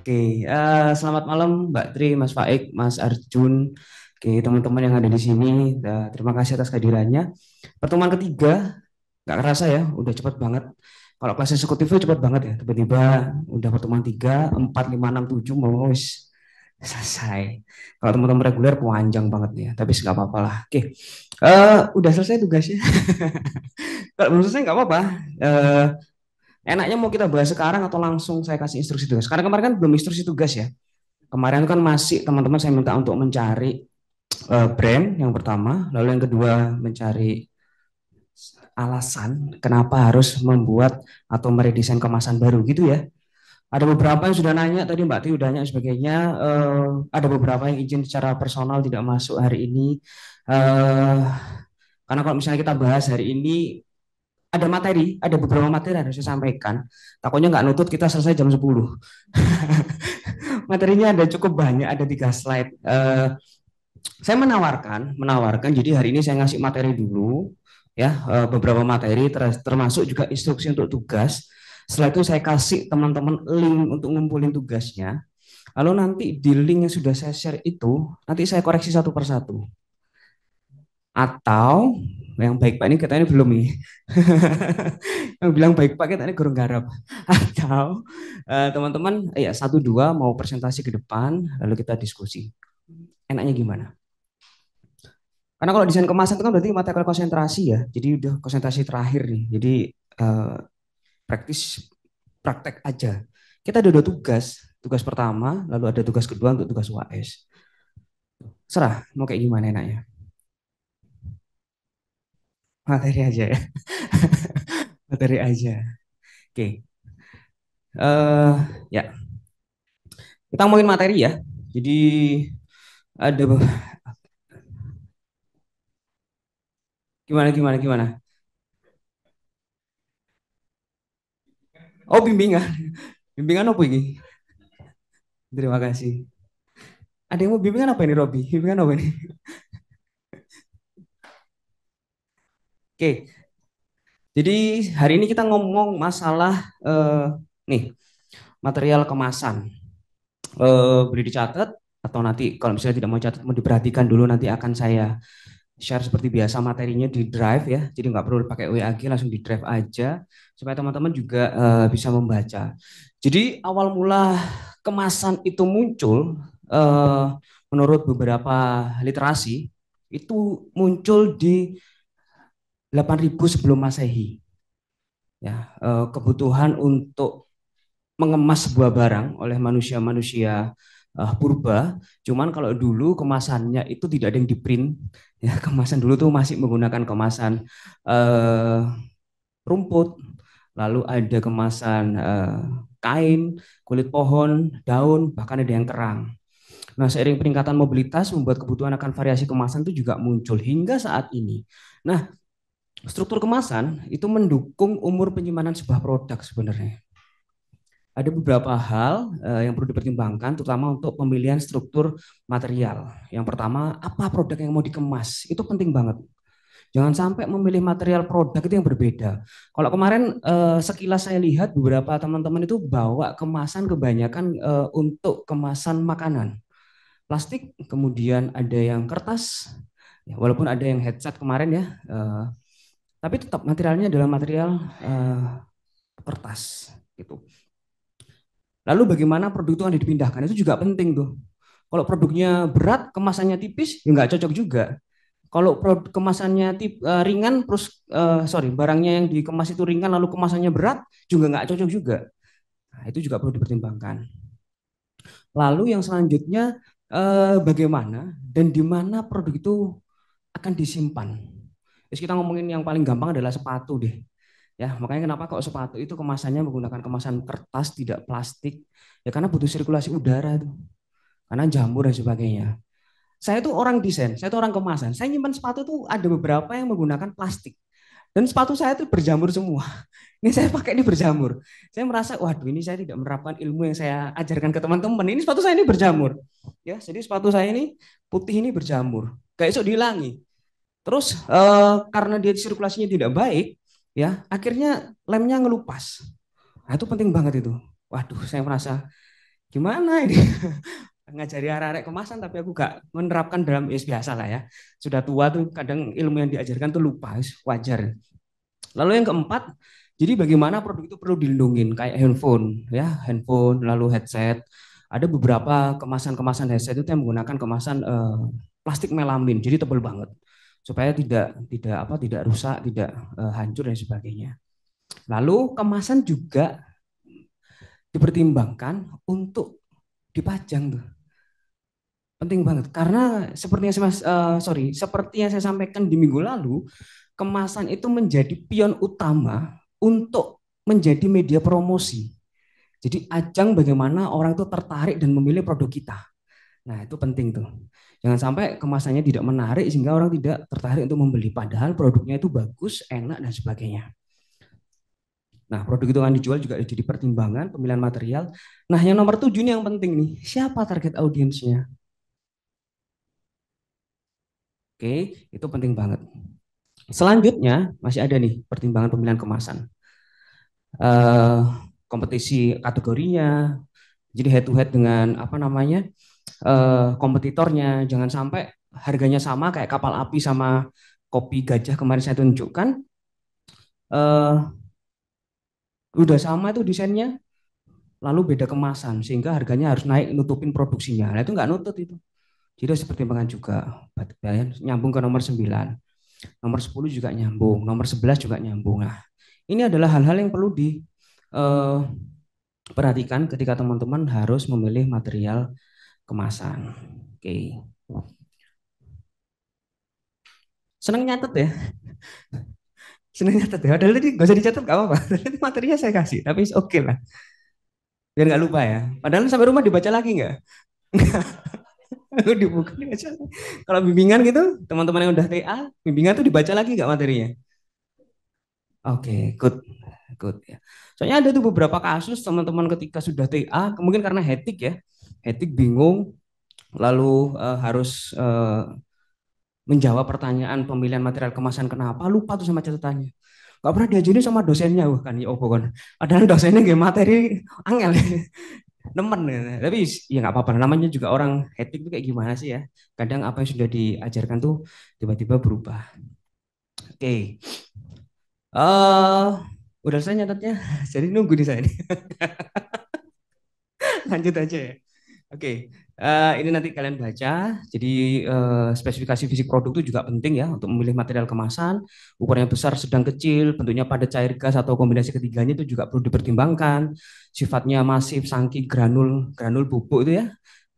Oke, selamat malam Mbak Tri, Mas Faik, Mas Arjun, oke teman-teman yang ada di sini. Terima kasih atas kehadirannya. Pertemuan ketiga, nggak kerasa ya, udah cepat banget. Kalau kelas eksekutif itu cepat banget ya, tiba-tiba udah pertemuan tiga, empat, lima, enam, tujuh, mau wis selesai. Kalau teman-teman reguler panjang banget ya, tapi nggak apa-apa lah. Oke, udah selesai tugasnya. Kalau belum selesai nggak apa-apa. Eh, Enaknya mau kita bahas sekarang atau langsung saya kasih instruksi tugas? Karena kemarin kan belum instruksi tugas ya. Kemarin kan masih teman-teman saya minta untuk mencari brand yang pertama, lalu yang kedua mencari alasan kenapa harus membuat atau meredesain kemasan baru gitu ya. Ada beberapa yang sudah nanya tadi Mbak Ti udah nanya sebagainya. Ada beberapa yang izin secara personal tidak masuk hari ini. Eh, karena kalau misalnya kita bahas hari ini ada materi, ada beberapa materi yang harus saya sampaikan. Takutnya nggak nutut kita selesai jam 10. Materinya ada cukup banyak, ada 3 slide. Saya menawarkan. Jadi hari ini saya ngasih materi dulu, ya beberapa materi termasuk juga instruksi untuk tugas. Setelah itu saya kasih teman-teman link untuk ngumpulin tugasnya. Lalu nanti di link yang sudah saya share itu, nanti saya koreksi satu persatu. Atau yang baik Pak ini katanya belum nih. Yang bilang baik Pak katanya kurang garap. Atau teman-teman ya satu dua mau presentasi ke depan, lalu kita diskusi. Enaknya gimana? Karena kalau desain kemasan itu kan berarti material konsentrasi ya. Jadi udah konsentrasi terakhir nih. Jadi eh, praktis praktek aja. Kita ada dua tugas. Tugas pertama, lalu ada tugas kedua untuk tugas UAS. Serah mau kayak gimana enaknya. Materi aja ya. Materi aja. Oke. Ya, kita ngomongin materi ya. Jadi ada gimana. Oh, bimbingan. Bimbingan apa ini? Terima kasih. Ada yang mau bimbingan apa ini, Robi? Bimbingan apa ini? Oke, jadi hari ini kita ngomong masalah eh, nih material kemasan. Boleh dicatat atau nanti kalau misalnya tidak mau catat mau diperhatikan dulu nanti akan saya share seperti biasa materinya di drive ya. Jadi nggak perlu pakai WAG langsung di drive aja supaya teman-teman juga bisa membaca. Jadi awal mula kemasan itu muncul eh, menurut beberapa literasi itu muncul di 8.000 sebelum Masehi. Ya, kebutuhan untuk mengemas sebuah barang oleh manusia-manusia purba. Cuman kalau dulu kemasannya itu tidak ada yang di print. Ya, kemasan dulu tuh masih menggunakan kemasan eh, rumput, lalu ada kemasan kain, kulit pohon, daun, bahkan ada yang kerang. Nah, seiring peningkatan mobilitas membuat kebutuhan akan variasi kemasan itu juga muncul hingga saat ini. Nah, struktur kemasan itu mendukung umur penyimpanan sebuah produk sebenarnya. Ada beberapa hal yang perlu dipertimbangkan, terutama untuk pemilihan struktur material. Yang pertama, apa produk yang mau dikemas? Itu penting banget. Jangan sampai memilih material produk itu yang berbeda. Kalau kemarin sekilas saya lihat beberapa teman-teman itu bawa kemasan kebanyakan untuk kemasan makanan. Plastik, kemudian ada yang kertas, ya, walaupun ada yang headset kemarin ya, tapi tetap materialnya adalah material eh, kertas gitu. Lalu bagaimana produk itu akan dipindahkan itu juga penting tuh. Kalau produknya berat, kemasannya tipis, ya nggak cocok juga. Kalau kemasannya ringan, terus sorry barangnya yang dikemas itu ringan lalu kemasannya berat, juga nggak cocok juga. Nah, itu juga perlu dipertimbangkan. Lalu yang selanjutnya bagaimana dan di mana produk itu akan disimpan. Terus kita ngomongin yang paling gampang adalah sepatu deh. Ya, makanya kenapa kok sepatu itu kemasannya menggunakan kemasan kertas tidak plastik? Ya karena butuh sirkulasi udara tuh. Karena jamur dan sebagainya. Saya tuh orang desain, saya tuh orang kemasan. Saya nyimpan sepatu tuh ada beberapa yang menggunakan plastik. Dan sepatu saya tuh berjamur semua. Ini saya pakai ini berjamur. Saya merasa, waduh ini saya tidak menerapkan ilmu yang saya ajarkan ke teman-teman. Ini sepatu saya ini berjamur. Ya, jadi sepatu saya ini putih ini berjamur. Gak esok dihilangi. Terus karena dia sirkulasinya tidak baik, ya akhirnya lemnya ngelupas. Nah itu penting banget itu. Waduh, saya merasa Gimana ini? Ngajari arek-arek kemasan tapi aku gak menerapkan dalam biasa lah ya. Sudah tua tuh kadang ilmu yang diajarkan tuh lupa, wajar. Lalu yang keempat, jadi bagaimana produk itu perlu dilindungin kayak handphone ya, handphone lalu headset. Ada beberapa kemasan-kemasan headset itu yang menggunakan kemasan plastik melamin, jadi tebal banget supaya tidak apa tidak rusak, tidak hancur dan sebagainya. Lalu kemasan juga dipertimbangkan untuk dipajang tuh. Penting banget karena seperti yang seperti yang saya sampaikan di minggu lalu, kemasan itu menjadi pion utama untuk menjadi media promosi. Jadi ajang bagaimana orang itu tertarik dan memilih produk kita. Nah, itu penting tuh. Jangan sampai kemasannya tidak menarik sehingga orang tidak tertarik untuk membeli padahal produknya itu bagus, enak dan sebagainya. Nah, produk itu akan dijual juga jadi pertimbangan pemilihan material. Nah, yang nomor 7 ini yang penting nih. Siapa target audiensnya? Oke, itu penting banget. Selanjutnya masih ada nih pertimbangan pemilihan kemasan. eh Kompetisi kategorinya, jadi head to head dengan apa namanya kompetitornya. Jangan sampai harganya sama kayak kapal api sama kopi gajah kemarin saya tunjukkan. eh Udah sama itu desainnya, lalu beda kemasan sehingga harganya harus naik nutupin produksinya. Nah itu nggak nutut itu. Jadi harus pertimbangan juga. Nyambung ke nomor 9, nomor 10 juga nyambung, nomor 11 juga nyambung. Nah, ini adalah hal-hal yang perlu diperhatikan ketika teman-teman harus memilih material kemasan. Oke. Senang nyatet ya? Senang nyatet ya? Padahal tadi gak usah dicatat gak apa-apa. Tadi materinya saya kasih, tapi oke lah. Biar nggak lupa ya. Padahal sampai rumah dibaca lagi nggak? Dibuka dibaca. Kalau bimbingan gitu, teman-teman yang udah TA, bimbingan tuh dibaca lagi nggak materinya? Oke, good, good ya. Soalnya ada tuh beberapa kasus teman-teman ketika sudah TA, mungkin karena hetik ya, hetik bingung, lalu harus menjawab pertanyaan pemilihan material kemasan kenapa, lupa tuh sama catatannya. Gak pernah diajarin sama dosennya, wah kan ya opo kan. Padahal dosennya nggak materi angel, nemen ya. Tapi ya nggak apa-apa, namanya juga orang hetik itu kayak gimana sih ya. Kadang apa yang sudah diajarkan tuh tiba-tiba berubah. Oke, eh udah saya nyatetnya, jadi nunggu di saya. Lanjut aja ya. Oke, ini nanti kalian baca. Jadi spesifikasi fisik produk itu juga penting ya untuk memilih material kemasan. Ukurannya besar, sedang, kecil, bentuknya padat, cair, gas atau kombinasi ketiganya itu juga perlu dipertimbangkan. Sifatnya masif, sangki, granul, granul bubuk itu ya.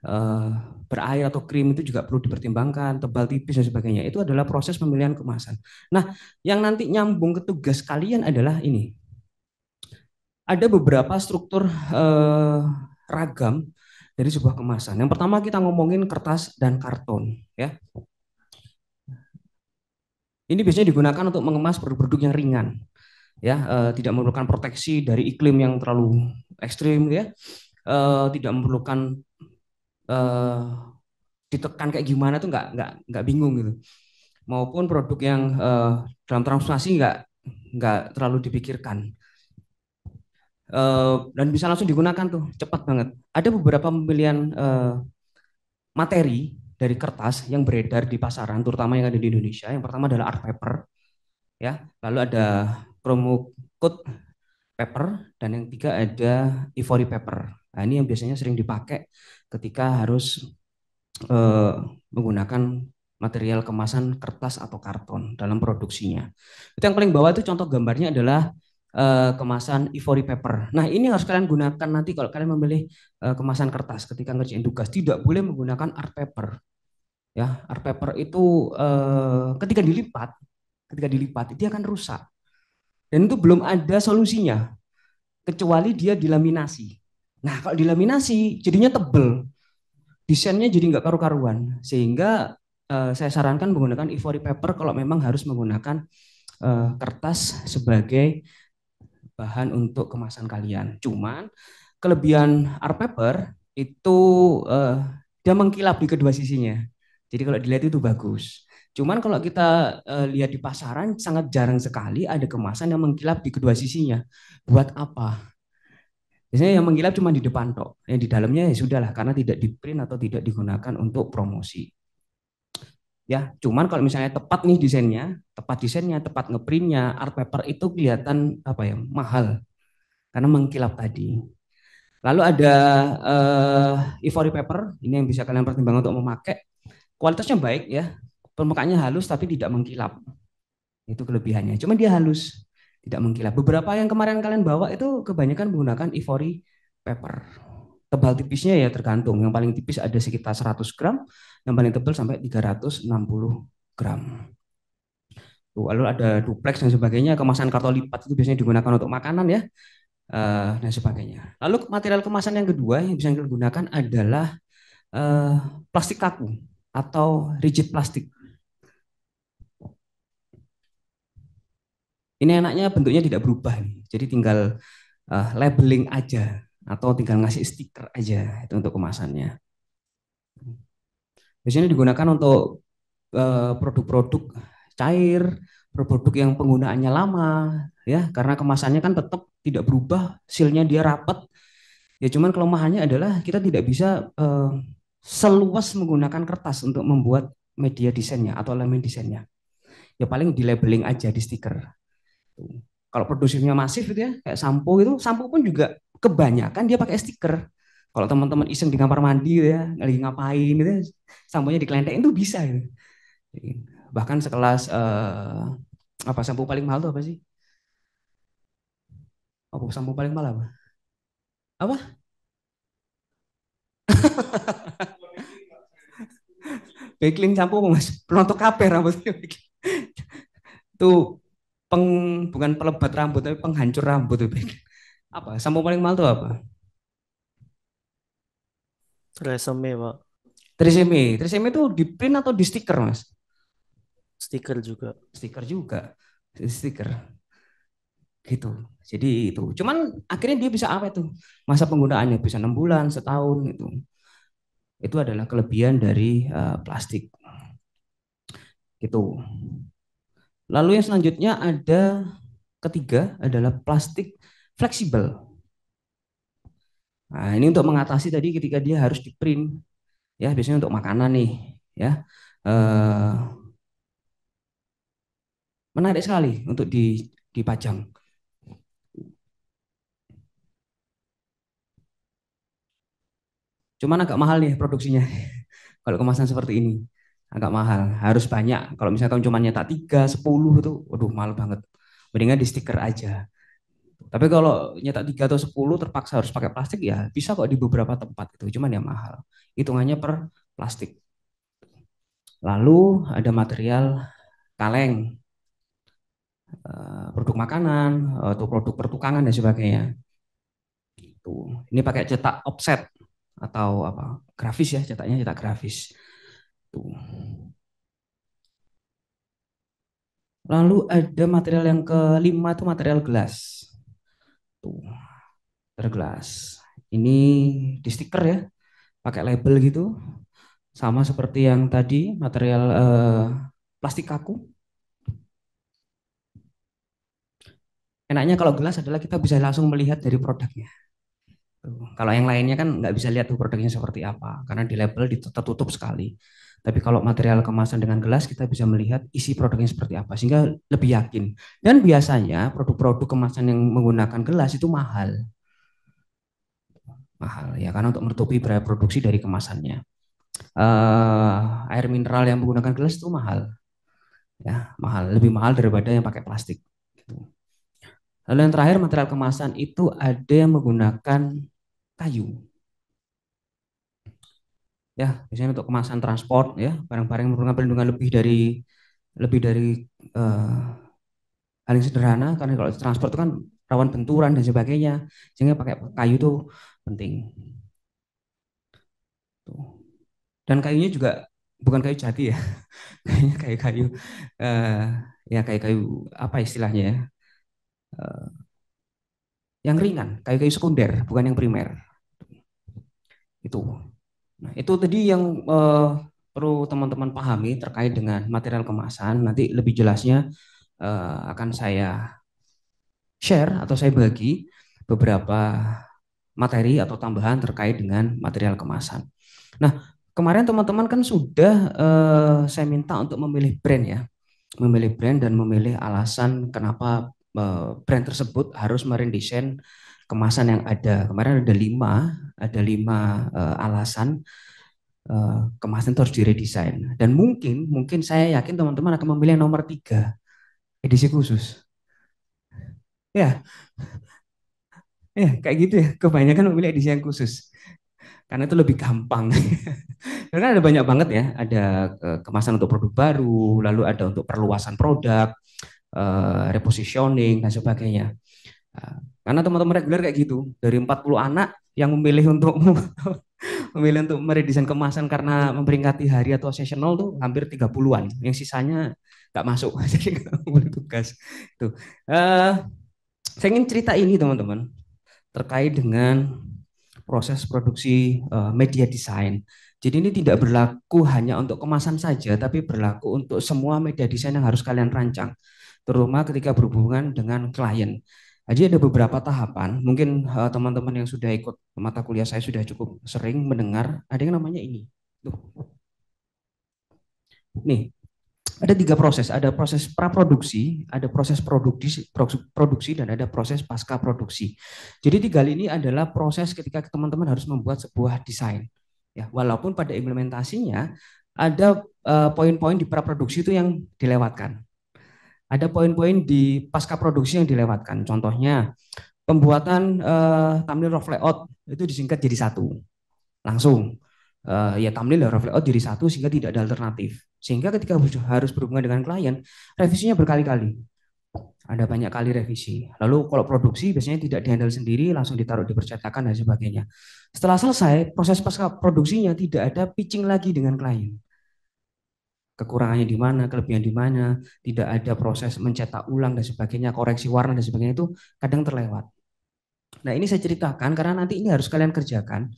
eh, Berair atau krim itu juga perlu dipertimbangkan. Tebal, tipis dan sebagainya. Itu adalah proses pemilihan kemasan. Nah, yang nanti nyambung ke tugas kalian adalah ini. Ada beberapa struktur ragam dari sebuah kemasan. Yang pertama kita ngomongin kertas dan karton, ya. Ini biasanya digunakan untuk mengemas produk-produk yang ringan, ya, tidak memerlukan proteksi dari iklim yang terlalu ekstrim, ya, tidak memerlukan eh, ditekan kayak gimana tuh nggak bingung gitu. Maupun produk yang dalam transformasi nggak terlalu dipikirkan. Dan bisa langsung digunakan tuh cepat banget. Ada beberapa pemilihan materi dari kertas yang beredar di pasaran, terutama yang ada di Indonesia. Yang pertama adalah art paper, ya. Lalu ada chromo coat paper dan yang ketiga ada ivory paper. Nah, ini yang biasanya sering dipakai ketika harus eh, menggunakan material kemasan kertas atau karton dalam produksinya. Itu yang paling bawah itu contoh gambarnya adalah kemasan ivory paper. Nah, ini harus kalian gunakan nanti kalau kalian memilih kemasan kertas ketika ngerjain tugas. Tidak boleh menggunakan art paper. Ya, art paper itu ketika dilipat dia akan rusak. Dan itu belum ada solusinya kecuali dia dilaminasi. Nah, kalau dilaminasi jadinya tebel, desainnya jadi nggak karu-karuan. Sehingga saya sarankan menggunakan ivory paper kalau memang harus menggunakan kertas sebagai bahan untuk kemasan kalian. Cuman kelebihan art paper itu eh, dia mengkilap di kedua sisinya. Jadi kalau dilihat itu bagus. Cuman kalau kita lihat di pasaran sangat jarang sekali ada kemasan yang mengkilap di kedua sisinya. Buat apa? Biasanya yang mengkilap cuma di depan tok, yang di dalamnya ya sudahlah karena tidak di print atau tidak digunakan untuk promosi. Ya, cuman kalau misalnya tepat nih desainnya, tepat ngeprintnya, art paper itu kelihatan apa ya mahal karena mengkilap tadi. Lalu ada ivory paper, ini yang bisa kalian pertimbangkan untuk memakai. Kualitasnya baik ya, permukaannya halus tapi tidak mengkilap. Itu kelebihannya. Cuman dia halus, tidak mengkilap. Beberapa yang kemarin kalian bawa itu kebanyakan menggunakan ivory paper. Tebal tipisnya ya tergantung. Yang paling tipis ada sekitar 100 gram, yang paling tebal sampai 360 gram. Tuh, lalu ada duplex dan sebagainya, kemasan karton lipat itu biasanya digunakan untuk makanan ya, dan sebagainya. Lalu material kemasan yang kedua yang bisa digunakan adalah eh, plastik kaku atau rigid plastik. Ini enaknya bentuknya tidak berubah nih. Jadi tinggal labeling aja atau tinggal ngasih stiker aja itu untuk kemasannya. Biasanya digunakan untuk produk-produk cair, produk yang penggunaannya lama, ya karena kemasannya kan tetap tidak berubah, sealnya dia rapat. Ya cuman kelemahannya adalah kita tidak bisa seluas menggunakan kertas untuk membuat media desainnya atau elemen desainnya. Ya paling di labeling aja di stiker. Kalau produksinya masif gitu ya, kayak sampo itu, sampo pun juga kebanyakan dia pakai stiker. Kalau teman-teman iseng di kamar mandi gitu ya, lagi ngapain gitu, ya, samponya dikelentekin itu bisa gitu. Bahkan sekelas apa sampo paling mahal tuh apa sih? Apa sampo paling mahal apa? Apa? Backlink sampo mas, pelontok kape rambutnya. Itu peng bukan pelebat rambut tapi penghancur rambut tuh Backlink. Apa? Sampo paling mahal tuh apa? Resume, Pak. Triseme. Triseme itu di print atau di stiker mas? Stiker juga. Stiker juga. Stiker gitu. Jadi itu. Cuman akhirnya dia bisa apa itu? Masa penggunaannya bisa 6 bulan, setahun itu. Itu adalah kelebihan dari plastik. Gitu. Lalu yang selanjutnya ada ketiga adalah plastik fleksibel. Nah, ini untuk mengatasi tadi ketika dia harus di print ya biasanya untuk makanan nih ya. Eh, Menarik sekali untuk dipajang. Cuman agak mahal nih produksinya. Kalau kemasan seperti ini agak mahal, harus banyak. Kalau misalkan cuma nyetak 3, 10 itu, waduh mahal banget. Mendingan di stiker aja. Tapi kalau nyetak 3 atau 10 terpaksa harus pakai plastik ya bisa kok di beberapa tempat itu, cuman ya mahal. Hitungannya per plastik. Lalu ada material kaleng, produk makanan atau produk pertukangan dan sebagainya. Tuh, ini pakai cetak offset atau apa? Grafis ya, cetaknya cetak grafis. Tuh. Lalu ada material yang kelima itu material gelas. Tuh, material gelas. Ini di stiker ya, pakai label gitu. Sama seperti yang tadi material plastik kaku. Enaknya kalau gelas adalah kita bisa langsung melihat dari produknya. Tuh. Kalau yang lainnya kan nggak bisa lihat tuh produknya seperti apa, karena di label tertutup sekali. Tapi kalau material kemasan dengan gelas, kita bisa melihat isi produknya seperti apa, sehingga lebih yakin. Dan biasanya produk-produk kemasan yang menggunakan gelas itu mahal, mahal ya, karena untuk menutupi biaya produksi dari kemasannya. Air mineral yang menggunakan gelas itu mahal, ya, mahal, lebih mahal daripada yang pakai plastik. Gitu. Lalu yang terakhir material kemasan itu ada yang menggunakan kayu. Ya biasanya untuk kemasan transport ya barang-barang yang memerlukan perlindungan lebih dari eh, hal yang sederhana karena kalau transport itu kan rawan benturan dan sebagainya sehingga pakai kayu itu penting. Tuh. Dan kayunya juga bukan kayu jati ya kayaknya kayu-kayu eh, ya kayu-kayu apa istilahnya ya, yang ringan kayu-kayu sekunder bukan yang primer itu. Nah, itu tadi yang perlu teman-teman pahami terkait dengan material kemasan. Nanti lebih jelasnya akan saya share atau saya bagi beberapa materi atau tambahan terkait dengan material kemasan. Nah, kemarin teman-teman kan sudah saya minta untuk memilih brand ya, memilih brand dan memilih alasan kenapa brand tersebut harus meredesain kemasan yang ada. Kemarin ada lima alasan kemasan itu harus diredesain. Dan mungkin saya yakin teman-teman akan memilih yang nomor tiga, edisi khusus. Ya, ya kayak gitu ya. Kebanyakan memilih edisi yang khusus karena itu lebih gampang. Karena ada banyak banget ya, ada kemasan untuk produk baru, lalu ada untuk perluasan produk, repositioning dan sebagainya. Karena teman-teman reguler kayak gitu, dari 40 anak yang memilih untuk memilih untuk meredesain kemasan karena memperingati hari atau seasonal tuh hampir 30-an. Yang sisanya nggak masuk, jadi nggak boleh tugas. Tuh. Eh, saya ingin cerita ini teman-teman terkait dengan proses produksi media desain. Jadi ini tidak berlaku hanya untuk kemasan saja, tapi berlaku untuk semua media desain yang harus kalian rancang, terutama ketika berhubungan dengan klien. Jadi ada beberapa tahapan, mungkin teman-teman yang sudah ikut mata kuliah saya sudah cukup sering mendengar, ada yang namanya ini. Tuh. Nih, ada tiga proses, ada proses praproduksi, ada proses produksi, dan ada proses pasca produksi. Jadi tiga ini adalah proses ketika teman-teman harus membuat sebuah desain. Ya, walaupun pada implementasinya ada poin-poin di praproduksi itu yang dilewatkan. Ada poin-poin di pasca produksi yang dilewatkan. Contohnya pembuatan thumbnail rough layout itu disingkat jadi satu langsung ya thumbnail dan layout jadi satu sehingga tidak ada alternatif. Sehingga ketika harus berhubungan dengan klien, revisinya berkali-kali. Ada banyak kali revisi. Lalu kalau produksi biasanya tidak dihandle sendiri, langsung ditaruh di percetakan dan sebagainya. Setelah selesai, proses pasca produksinya tidak ada pitching lagi dengan klien. Kekurangannya di mana, kelebihan di mana, tidak ada proses mencetak ulang dan sebagainya, koreksi warna dan sebagainya itu kadang terlewat. Nah ini saya ceritakan karena nanti ini harus kalian kerjakan,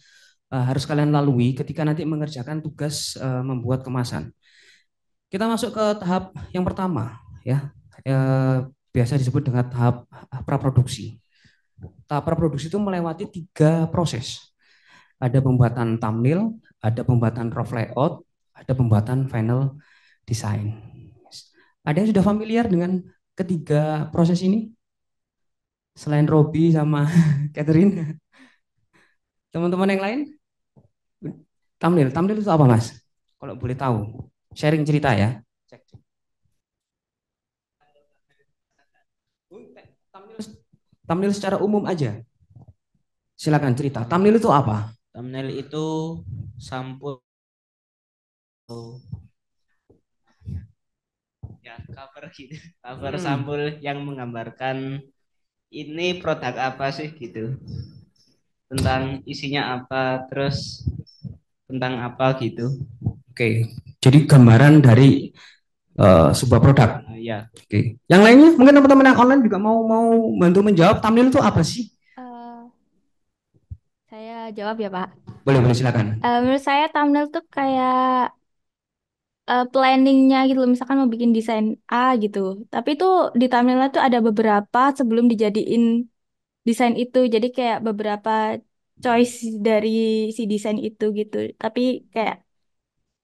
harus kalian lalui ketika nanti mengerjakan tugas membuat kemasan. Kita masuk ke tahap yang pertama, ya. Biasa disebut dengan tahap praproduksi. Tahap praproduksi itu melewati tiga proses. Ada pembuatan thumbnail, ada pembuatan rough layout, ada pembuatan final design. Ada yang sudah familiar dengan ketiga proses ini? Selain Robi sama Catherine, teman-teman yang lain? Thumbnail itu apa, Mas? Kalau boleh tahu, sharing cerita ya. Thumbnail, thumbnail secara umum aja. Silakan cerita. Thumbnail itu apa? Thumbnail itu sampul ya cover gitu, cover sampul yang menggambarkan ini produk apa sih gitu, tentang isinya apa, terus tentang apa gitu. Oke, jadi gambaran dari sebuah produk. Ya. Oke. Yang lainnya mungkin teman-teman yang online juga mau mau bantu menjawab thumbnail itu apa sih? Eh, saya jawab ya, Pak. Boleh, boleh silakan. Menurut saya thumbnail tuh kayak planningnya gitu loh. Misalkan mau bikin desain A gitu. Tapi tuh di thumbnailnya tuh ada beberapa sebelum dijadiin desain itu. Jadi kayak beberapa choice dari si desain itu gitu. Tapi kayak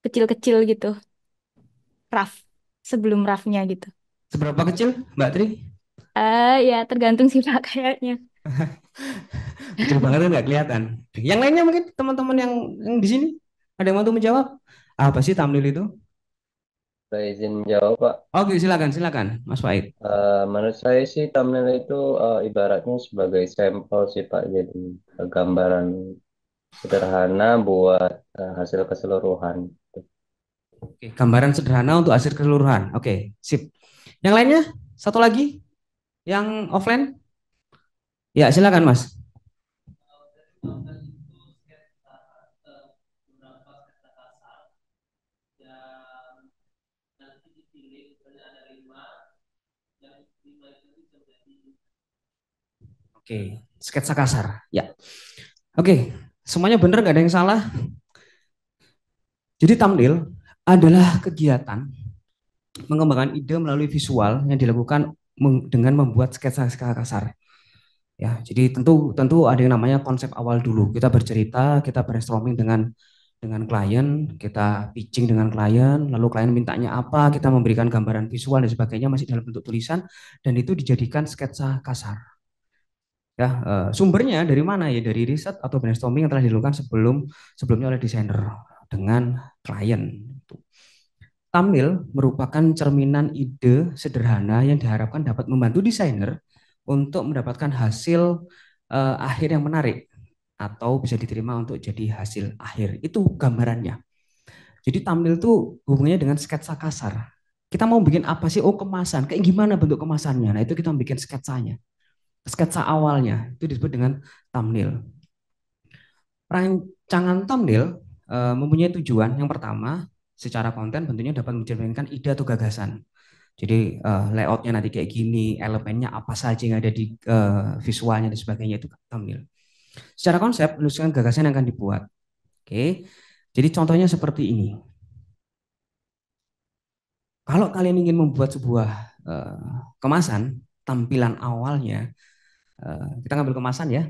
kecil-kecil gitu. Rough. Sebelum roughnya gitu. Seberapa kecil, Mbak Tri? Ya tergantung sih Pak kayaknya. Kecil banget kan nggak kelihatan. Yang lainnya mungkin teman-teman yang di sini ada yang mau menjawab? Apa sih thumbnail itu? Saya izin jawab, Pak. Oke, silakan, silakan, Mas Faid. Menurut saya sih thumbnail itu ibaratnya sebagai sampel sih, Pak. Jadi gambaran sederhana buat hasil keseluruhan. Oke, gambaran sederhana untuk hasil keseluruhan. Oke, sip. Yang lainnya? Satu lagi, yang offline? Ya, silakan, Mas. Oke, sketsa kasar. Ya. Oke, semuanya benar, nggak ada yang salah. Jadi thumbnail adalah kegiatan mengembangkan ide melalui visual yang dilakukan dengan membuat sketsa skala kasar. Ya, jadi tentu tentu ada yang namanya konsep awal dulu. Kita bercerita, kita brainstorming dengan klien, kita pitching dengan klien, lalu klien mintanya apa, kita memberikan gambaran visual dan sebagainya masih dalam bentuk tulisan dan itu dijadikan sketsa kasar. Ya, sumbernya dari mana ya? Dari riset atau brainstorming yang telah dilakukan sebelumnya oleh desainer dengan klien. Thumbnail merupakan cerminan ide sederhana yang diharapkan dapat membantu desainer untuk mendapatkan hasil akhir yang menarik atau bisa diterima untuk jadi hasil akhir. Itu gambarannya. Jadi thumbnail itu hubungannya dengan sketsa kasar. Kita mau bikin apa sih? Oh, kemasan. Kayak gimana bentuk kemasannya? Nah, itu kita bikin sketsanya. Sketsa awalnya itu disebut dengan thumbnail. Rancangan thumbnail mempunyai tujuan. Yang pertama, secara konten tentunya dapat mencerminkan ide atau gagasan. Jadi layoutnya nanti kayak gini, elemennya apa saja yang ada di visualnya dan sebagainya itu thumbnail. Secara konsep, menuliskan gagasan yang akan dibuat. Oke, jadi contohnya seperti ini. Kalau kalian ingin membuat sebuah kemasan, tampilan awalnya, kita ngambil kemasan ya,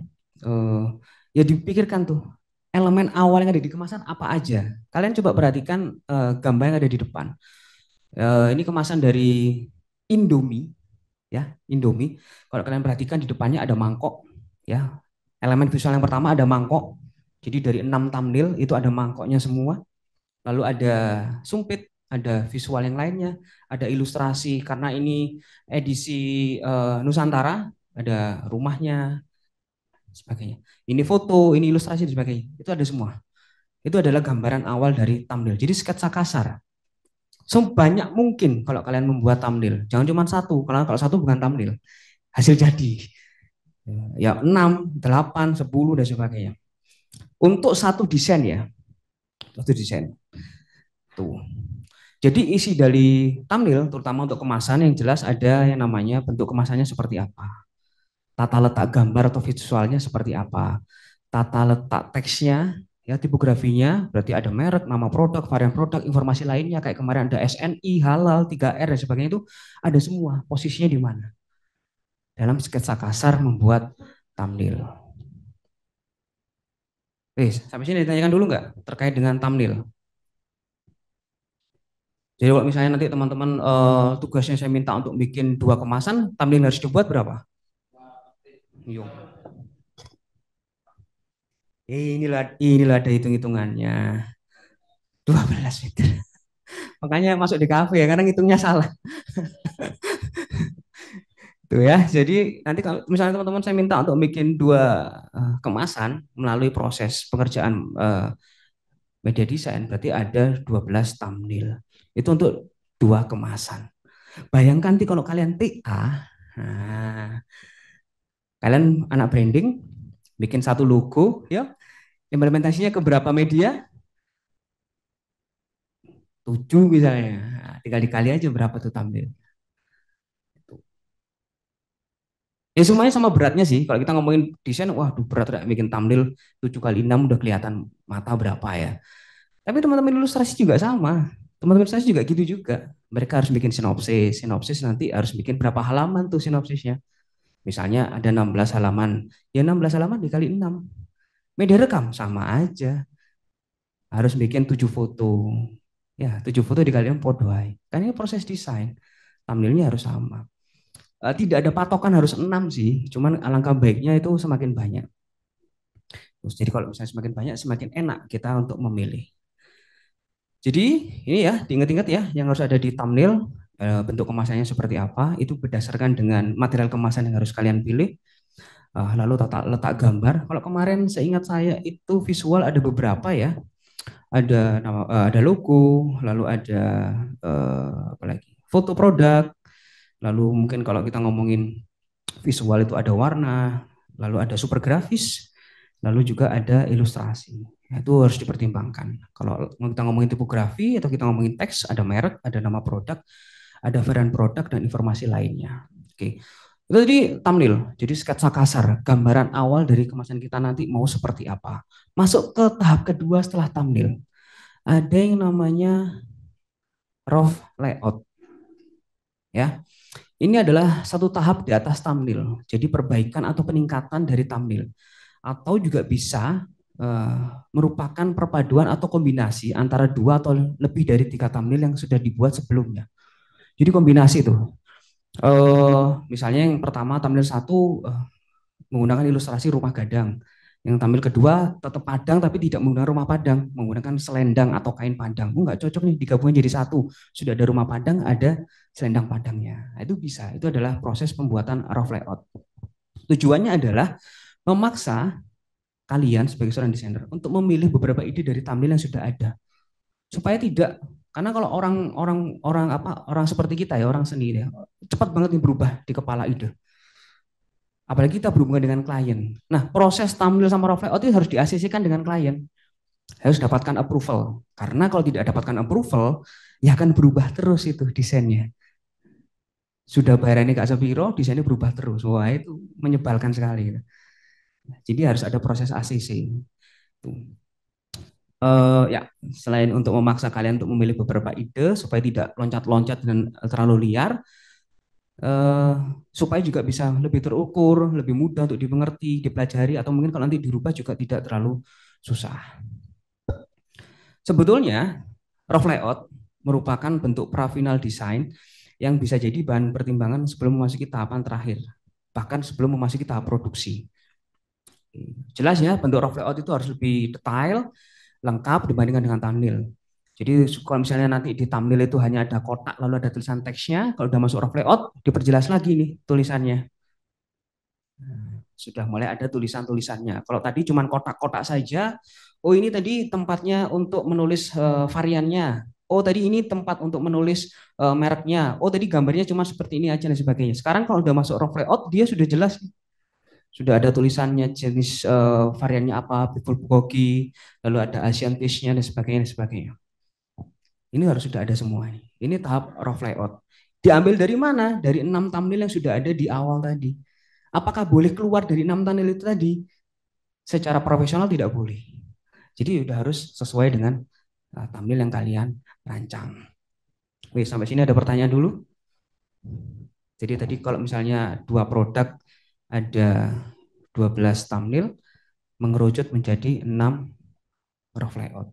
ya dipikirkan tuh elemen awal yang ada di kemasan apa aja. Kalian coba perhatikan gambar yang ada di depan. Ini kemasan dari Indomie, ya Indomie. Kalau kalian perhatikan di depannya ada mangkok, ya. Elemen visual yang pertama ada mangkok. Jadi dari 6 thumbnail itu ada mangkoknya semua. Lalu ada sumpit, ada visual yang lainnya, ada ilustrasi karena ini edisi Nusantara, ada rumahnya, sebagainya. Ini foto, ini ilustrasi dan sebagainya. Itu ada semua. Itu adalah gambaran awal dari thumbnail. Jadi sketsa kasar. Sebanyak mungkin kalau kalian membuat thumbnail. Jangan cuma satu, karena kalau satu bukan thumbnail. Hasil jadi. Ya 6, 8, 10 dan sebagainya. Untuk satu desain ya. Satu desain. Tuh. Jadi isi dari thumbnail, terutama untuk kemasan yang jelas ada yang namanya bentuk kemasannya seperti apa. Tata letak gambar atau visualnya seperti apa. Tata letak teksnya, ya tipografinya, berarti ada merek, nama produk, varian produk, informasi lainnya kayak kemarin ada SNI, halal, 3R dan sebagainya itu ada semua. Posisinya di mana? Dalam sketsa kasar membuat thumbnail. Sampai sini ditanyakan dulu nggak terkait dengan thumbnail? Jadi kalau misalnya nanti teman-teman tugasnya saya minta untuk bikin 2 kemasan, thumbnail harus dibuat berapa? Yuk. Inilah ada hitung-hitungannya. 12 meter. Makanya masuk di kafe ya, karena ngitungnya salah. Tuh ya, jadi nanti kalau misalnya teman-teman saya minta untuk bikin 2 kemasan melalui proses pengerjaan media desain, berarti ada 12 thumbnail. Itu untuk 2 kemasan. Bayangkan nanti kalau kalian TA, nah, kalian anak branding, bikin satu logo, ya, implementasinya ke berapa media? 7 misalnya. Nah, tinggal dikali aja berapa tuh thumbnail. Ya semuanya sama beratnya sih. Kalau kita ngomongin desain, waduh berat ya bikin thumbnail 7 kali 6 udah kelihatan mata berapa ya. Tapi teman-teman ilustrasi juga sama. Teman-teman ilustrasi juga gitu juga. Mereka harus bikin sinopsis. Sinopsis nanti harus bikin berapa halaman tuh sinopsisnya. Misalnya ada 16 halaman. Ya 16 halaman dikali 6. Media rekam sama aja. Harus bikin 7 foto. Ya 7 foto dikali 6 podo ae. Kan ini proses desain. Thumbnailnya harus sama. Tidak ada patokan harus 6 sih. Cuman alangkah baiknya itu semakin banyak. Terus, jadi kalau misalnya semakin banyak semakin enak kita untuk memilih. Jadi ini ya diingat-ingat ya yang harus ada di thumbnail, bentuk kemasannya seperti apa itu berdasarkan dengan material kemasan yang harus kalian pilih. Lalu tata letak gambar. Kalau kemarin seingat saya itu visual ada beberapa ya. Ada nama, ada logo, lalu ada apa lagi? Foto produk. Lalu mungkin kalau kita ngomongin visual itu ada warna, lalu ada super grafis, lalu juga ada ilustrasi. Nah, itu harus dipertimbangkan. Kalau kita ngomongin tipografi atau kita ngomongin teks, ada merek, ada nama produk, ada varian produk dan informasi lainnya. Oke. Itu tadi thumbnail. Jadi sketsa kasar, gambaran awal dari kemasan kita nanti mau seperti apa. Masuk ke tahap kedua setelah thumbnail. Ada yang namanya rough layout. Ya. Ini adalah satu tahap di atas thumbnail. Jadi perbaikan atau peningkatan dari thumbnail. Atau juga bisa eh, merupakan perpaduan atau kombinasi antara dua atau lebih dari tiga thumbnail yang sudah dibuat sebelumnya. Jadi kombinasi itu. Misalnya yang pertama thumbnail satu menggunakan ilustrasi rumah gadang. Yang tampil kedua tetap padang tapi tidak menggunakan rumah padang, menggunakan selendang atau kain padang. Enggak cocok nih digabungin jadi satu. Sudah ada rumah padang, ada selendang padangnya. Nah, itu bisa. Itu adalah proses pembuatan rough layout. Tujuannya adalah memaksa kalian sebagai seorang desainer untuk memilih beberapa ide dari thumbnail yang sudah ada. Supaya tidak, karena kalau orang seperti kita ya, orang seni ya, cepat banget nih berubah di kepala ide. Apalagi kita berhubungan dengan klien. Nah, proses thumbnail sama rough layout itu harus di-ACC-kan dengan klien. Harus dapatkan approval. Karena kalau tidak dapatkan approval, ya akan berubah terus itu desainnya. Sudah bayarannya Kak Sapiro, desainnya berubah terus. Wah, itu menyebalkan sekali. Jadi harus ada proses ACC. Ya, selain untuk memaksa kalian untuk memilih beberapa ide supaya tidak loncat-loncat dan terlalu liar, eh, supaya juga bisa lebih terukur, lebih mudah untuk dimengerti, dipelajari, atau mungkin kalau nanti dirubah juga tidak terlalu susah. Sebetulnya, rough layout merupakan bentuk pra-final design yang bisa jadi bahan pertimbangan sebelum memasuki tahapan terakhir, bahkan sebelum memasuki tahap produksi. Jelas ya, bentuk rough layout itu harus lebih detail, lengkap dibandingkan dengan thumbnail. Jadi kalau misalnya nanti di thumbnail itu hanya ada kotak lalu ada tulisan teksnya, kalau udah masuk rough layout diperjelas lagi nih tulisannya. Sudah mulai ada tulisan-tulisannya. Kalau tadi cuma kotak-kotak saja, oh ini tadi tempatnya untuk menulis variannya. Oh tadi ini tempat untuk menulis mereknya. Oh tadi gambarnya cuma seperti ini aja dan sebagainya. Sekarang kalau udah masuk rough layout dia sudah jelas. Sudah ada tulisannya jenis variannya apa, bulgogi, lalu ada Asian fish-nya dan sebagainya dan sebagainya. Ini harus sudah ada semua ini. Ini tahap rough layout. Diambil dari mana? Dari 6 thumbnail yang sudah ada di awal tadi. Apakah boleh keluar dari 6 thumbnail itu tadi? Secara profesional tidak boleh. Jadi sudah harus sesuai dengan thumbnail yang kalian rancang. Oke, sampai sini ada pertanyaan dulu. Jadi tadi kalau misalnya dua produk ada 12 thumbnail mengerucut menjadi 6 rough layout.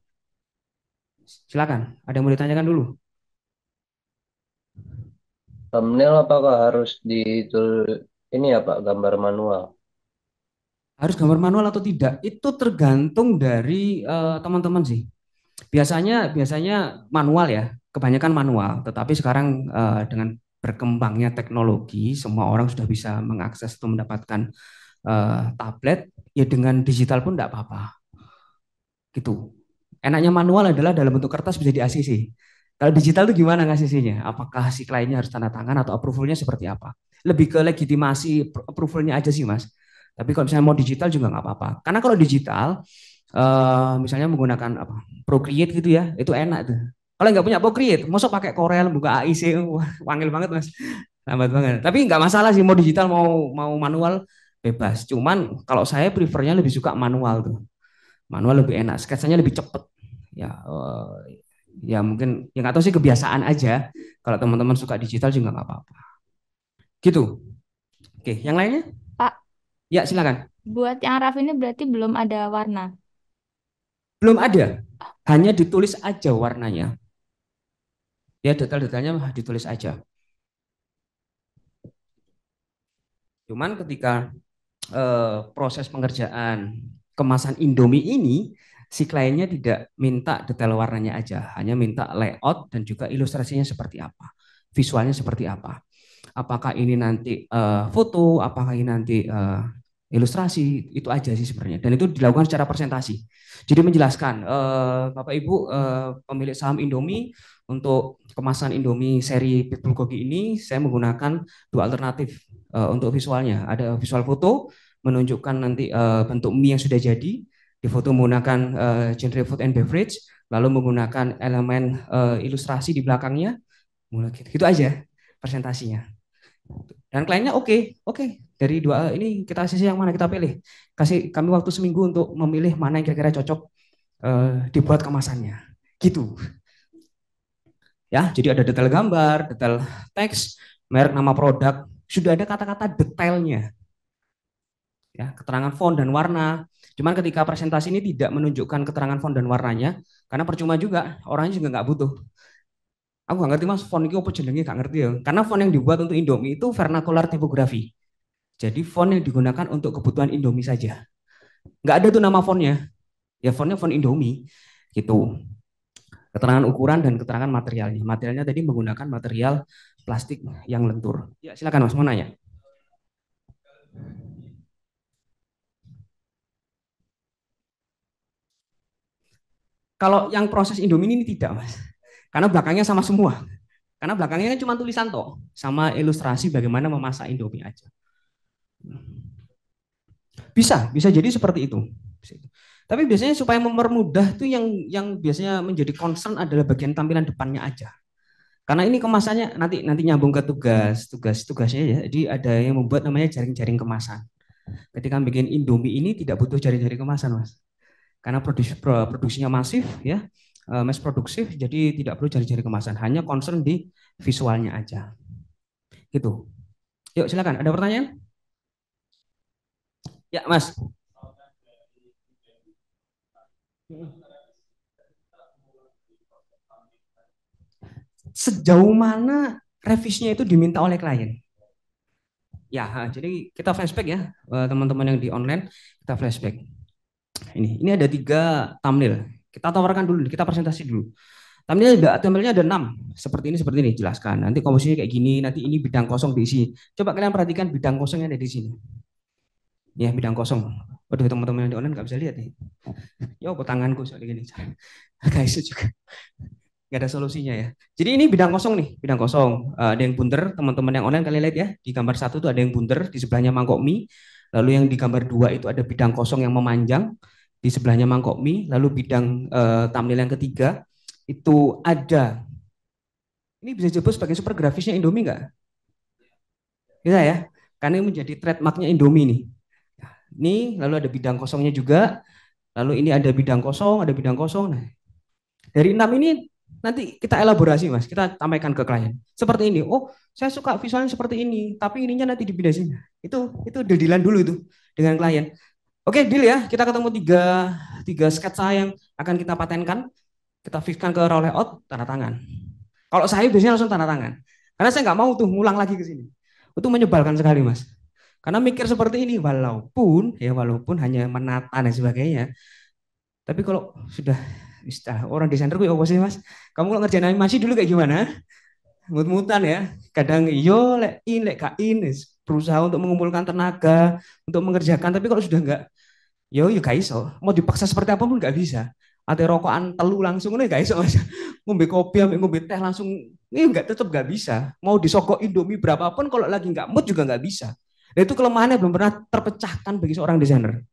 Silakan, ada yang mau ditanyakan dulu? Thumbnail apakah harus ini ya Pak, gambar manual? Harus gambar manual atau tidak? Itu tergantung dari teman-teman sih. Biasanya manual ya, kebanyakan manual. Tetapi sekarang dengan berkembangnya teknologi, semua orang sudah bisa mengakses atau mendapatkan tablet, ya dengan digital pun tidak apa-apa. Gitu. Enaknya manual adalah dalam bentuk kertas bisa di-ACC. Kalau digital itu gimana ngasih-nya? Apakah si kliennya harus tanda tangan atau approval-nya seperti apa? Lebih ke legitimasi approval-nya aja sih Mas. Tapi kalau misalnya mau digital juga nggak apa-apa. Karena kalau digital, misalnya menggunakan apa Procreate gitu ya, itu enak tuh. Kalau nggak punya Procreate, masuk pakai Corel, buka AIC, wah, wangil banget Mas. Lambat banget. Tapi nggak masalah sih mau digital mau manual bebas. Cuman kalau saya prefernya lebih suka manual tuh. Manual lebih enak, sketsanya lebih cepet. Ya, ya mungkin ya nggak tahu sih kebiasaan aja. Kalau teman-teman suka digital juga nggak apa-apa. Gitu. Oke, yang lainnya? Pak, Ya silakan. buat yang rough ini berarti belum ada warna. Belum ada, hanya ditulis aja warnanya. Ya detail-detailnya ditulis aja. Cuman ketika proses pengerjaan kemasan Indomie ini, si kliennya tidak minta detail warnanya aja, hanya minta layout dan juga ilustrasinya seperti apa, visualnya seperti apa. Apakah ini nanti foto, apakah ini nanti ilustrasi, itu aja sih sebenarnya. Dan itu dilakukan secara presentasi. Jadi menjelaskan, Bapak Ibu pemilik saham Indomie, untuk kemasan Indomie seri Pit Bulgogi ini, saya menggunakan dua alternatif untuk visualnya. Ada visual foto, menunjukkan nanti bentuk mie yang sudah jadi, di foto menggunakan genre food and beverage, lalu menggunakan elemen ilustrasi di belakangnya, mulai gitu aja presentasinya. Dan kliennya oke. Dari dua ini kita sisi yang mana kita pilih. Kasih kami waktu seminggu untuk memilih mana yang kira-kira cocok dibuat kemasannya. Gitu. Ya, jadi ada detail gambar, detail teks, merek, nama produk, sudah ada kata-kata detailnya, ya, keterangan font dan warna. Cuman ketika presentasi ini tidak menunjukkan keterangan font dan warnanya, karena percuma juga, orangnya juga nggak butuh. Aku nggak ngerti mas, font ini apa jenenge nggak ngerti ya. Karena font yang dibuat untuk Indomie itu vernacular typography. Jadi font yang digunakan untuk kebutuhan Indomie saja. Nggak ada tuh nama fontnya. Ya fontnya font Indomie gitu. Keterangan ukuran dan keterangan materialnya. Materialnya tadi menggunakan material plastik yang lentur. Ya silakan mas, mau nanya. Kalau yang proses Indomie ini tidak mas, karena belakangnya sama semua. Karena belakangnya cuma tulisan toh, sama ilustrasi bagaimana memasak Indomie aja. Bisa jadi seperti itu. Tapi biasanya supaya mempermudah tuh yang biasanya menjadi concern adalah bagian tampilan depannya aja. Karena ini kemasannya nanti nyambung ke tugasnya ya. Jadi ada yang membuat namanya jaring-jaring kemasan. Ketika bikin Indomie ini tidak butuh jaring-jaring kemasan, Mas. Karena produksinya masif ya, mass produksif, jadi tidak perlu jaring-jaring kemasan, hanya concern di visualnya aja. Gitu. Yuk silakan, ada pertanyaan? Ya, Mas. Sejauh mana revisinya itu diminta oleh klien? Ya, jadi kita flashback ya, teman-teman yang di online, kita flashback. Ini ada 3 thumbnail. Kita tawarkan dulu, kita presentasi dulu. Thumbnailnya ada 6, seperti ini, jelaskan. Nanti komposisinya kayak gini, nanti ini bidang kosong diisi. Coba kalian perhatikan bidang kosong yang ada di sini. Ya, bidang kosong. Waduh, teman-teman yang di online nggak bisa lihat nih. Ya, apa tanganku soalnya gini. Guys, juga nggak ada solusinya ya. Jadi ini bidang kosong nih, bidang kosong. Ada yang bundar, teman-teman yang online kalian lihat ya. Di gambar 1 itu ada yang bundar, di sebelahnya mangkok mie. Lalu yang di gambar 2 itu ada bidang kosong yang memanjang, di sebelahnya mangkok mie. Lalu bidang thumbnail yang ketiga itu ada, ini bisa disebut sebagai super grafisnya Indomie nggak? Bisa ya, karena ini menjadi trademarknya Indomie nih. Ini lalu ada bidang kosongnya juga. Lalu ini ada bidang kosong, ada bidang kosong. Nah, dari 6 ini nanti kita elaborasi mas, kita sampaikan ke klien. Seperti ini, oh saya suka visualnya seperti ini, tapi ininya nanti dipindah sini. Itu deal-dealan dulu itu dengan klien. Oke, deal ya, kita ketemu tiga sketsa yang akan kita patenkan, kita fixkan ke raw layout, tanda tangan. Kalau saya biasanya langsung tanda tangan, karena saya nggak mau tuh ngulang lagi ke sini. Itu menyebalkan sekali mas. Karena mikir seperti ini, walaupun hanya menata dan sebagainya, tapi kalau sudah orang desainer gue apa sih mas? Kamu kalau ngerjain animasi dulu kayak gimana? Mut-mutan ya. Kadang yo lek kain berusaha untuk mengumpulkan tenaga untuk mengerjakan, tapi kalau sudah enggak, yo gak iso. Mau dipaksa seperti apapun nggak bisa. Ate rokokan telu langsung ini gak iso mas. Ngombe kopi, ngombe teh langsung ini nggak, tetap nggak bisa. Mau disogok Indomie berapapun kalau lagi nggak mood juga nggak bisa. Dan itu kelemahannya belum pernah terpecahkan bagi seorang desainer.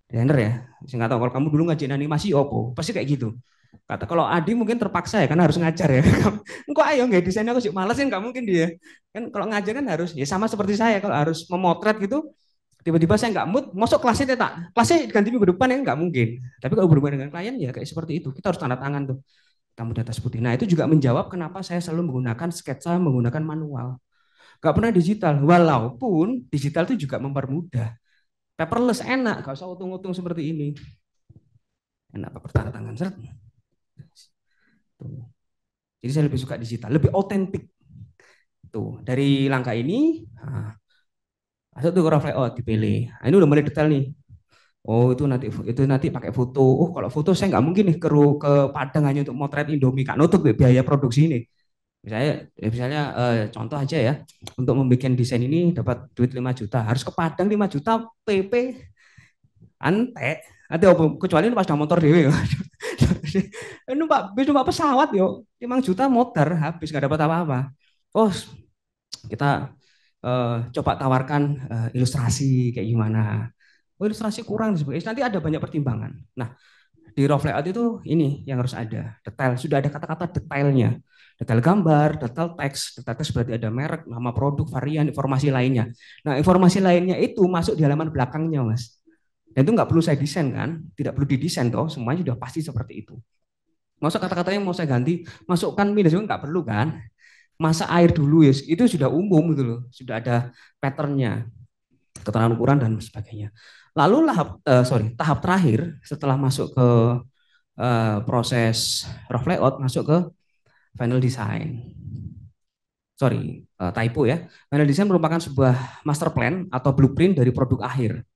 Desainer ya, saya nggak tahu kalau kamu dulu ngajarin animasi opo, pasti kayak gitu. Kata kalau Adi mungkin terpaksa ya karena harus ngajar ya. Engkau ayo nggak desain aku sih males kan nggak mungkin dia. Kan kalau ngajar kan harus ya sama seperti saya kalau harus memotret gitu tiba-tiba saya nggak mood, masuk kelasnya kelasnya ganti minggu depan ya nggak mungkin. Tapi kalau berhubungan dengan klien ya kayak seperti itu, kita harus tanda tangan tuh tamu di atas putih. Nah itu juga menjawab kenapa saya selalu menggunakan sketsa, menggunakan manual. Gak pernah digital, walaupun digital itu juga mempermudah. Paperless enak, gak usah utung-utung seperti ini. Enak paper tanda tangan, seret. Tuh. Jadi saya lebih suka digital, lebih otentik. Tuh, dari langkah ini, masuk tuh ke raw layout dipilih. Nah, ini udah mulai detail nih. Oh itu nanti pakai foto. Oh kalau foto saya nggak mungkin nih ke Padang hanya untuk motret Indomie, kak nutup biaya produksi ini. Misalnya contoh aja ya, untuk membuat desain ini dapat duit 5 juta, harus ke Padang 5 juta PP ante. Nanti kecuali pas udah motor dewe. Numpak pesawat yo 5 juta motor habis nggak dapat apa-apa. Oh kita coba tawarkan ilustrasi kayak gimana. Oh ilustrasi kurang sebagainya. Nanti ada banyak pertimbangan. Nah di raw layout itu ini yang harus ada detail. Sudah ada kata-kata detailnya. Detail gambar, detail teks. Detail teks berarti ada merek, nama produk, varian, informasi lainnya. Nah informasi lainnya itu masuk di halaman belakangnya mas. Dan itu nggak perlu saya desain kan, tidak perlu didesain toh, semuanya sudah pasti seperti itu. Masuk kata-katanya mau saya ganti, masukkan minus juga nggak perlu kan. masa air dulu ya, itu sudah umum gitu loh, sudah ada patternnya, keterangan ukuran dan sebagainya. Lalu tahap terakhir setelah masuk ke proses rough layout, masuk ke final design. Sorry, typo ya. Final design merupakan sebuah master plan atau blueprint dari produk akhir.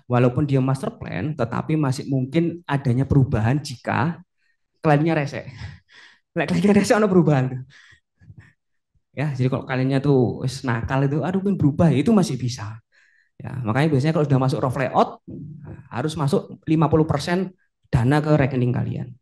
Walaupun dia master plan, tetapi masih mungkin adanya perubahan jika kliennya rese. Kliennya rese ada perubahan. Ya, jadi kalau kliennya tuh nakal itu, aduh pengen berubah, ya itu masih bisa. Ya, makanya biasanya kalau sudah masuk rough layout, harus masuk 50% dana ke rekening kalian.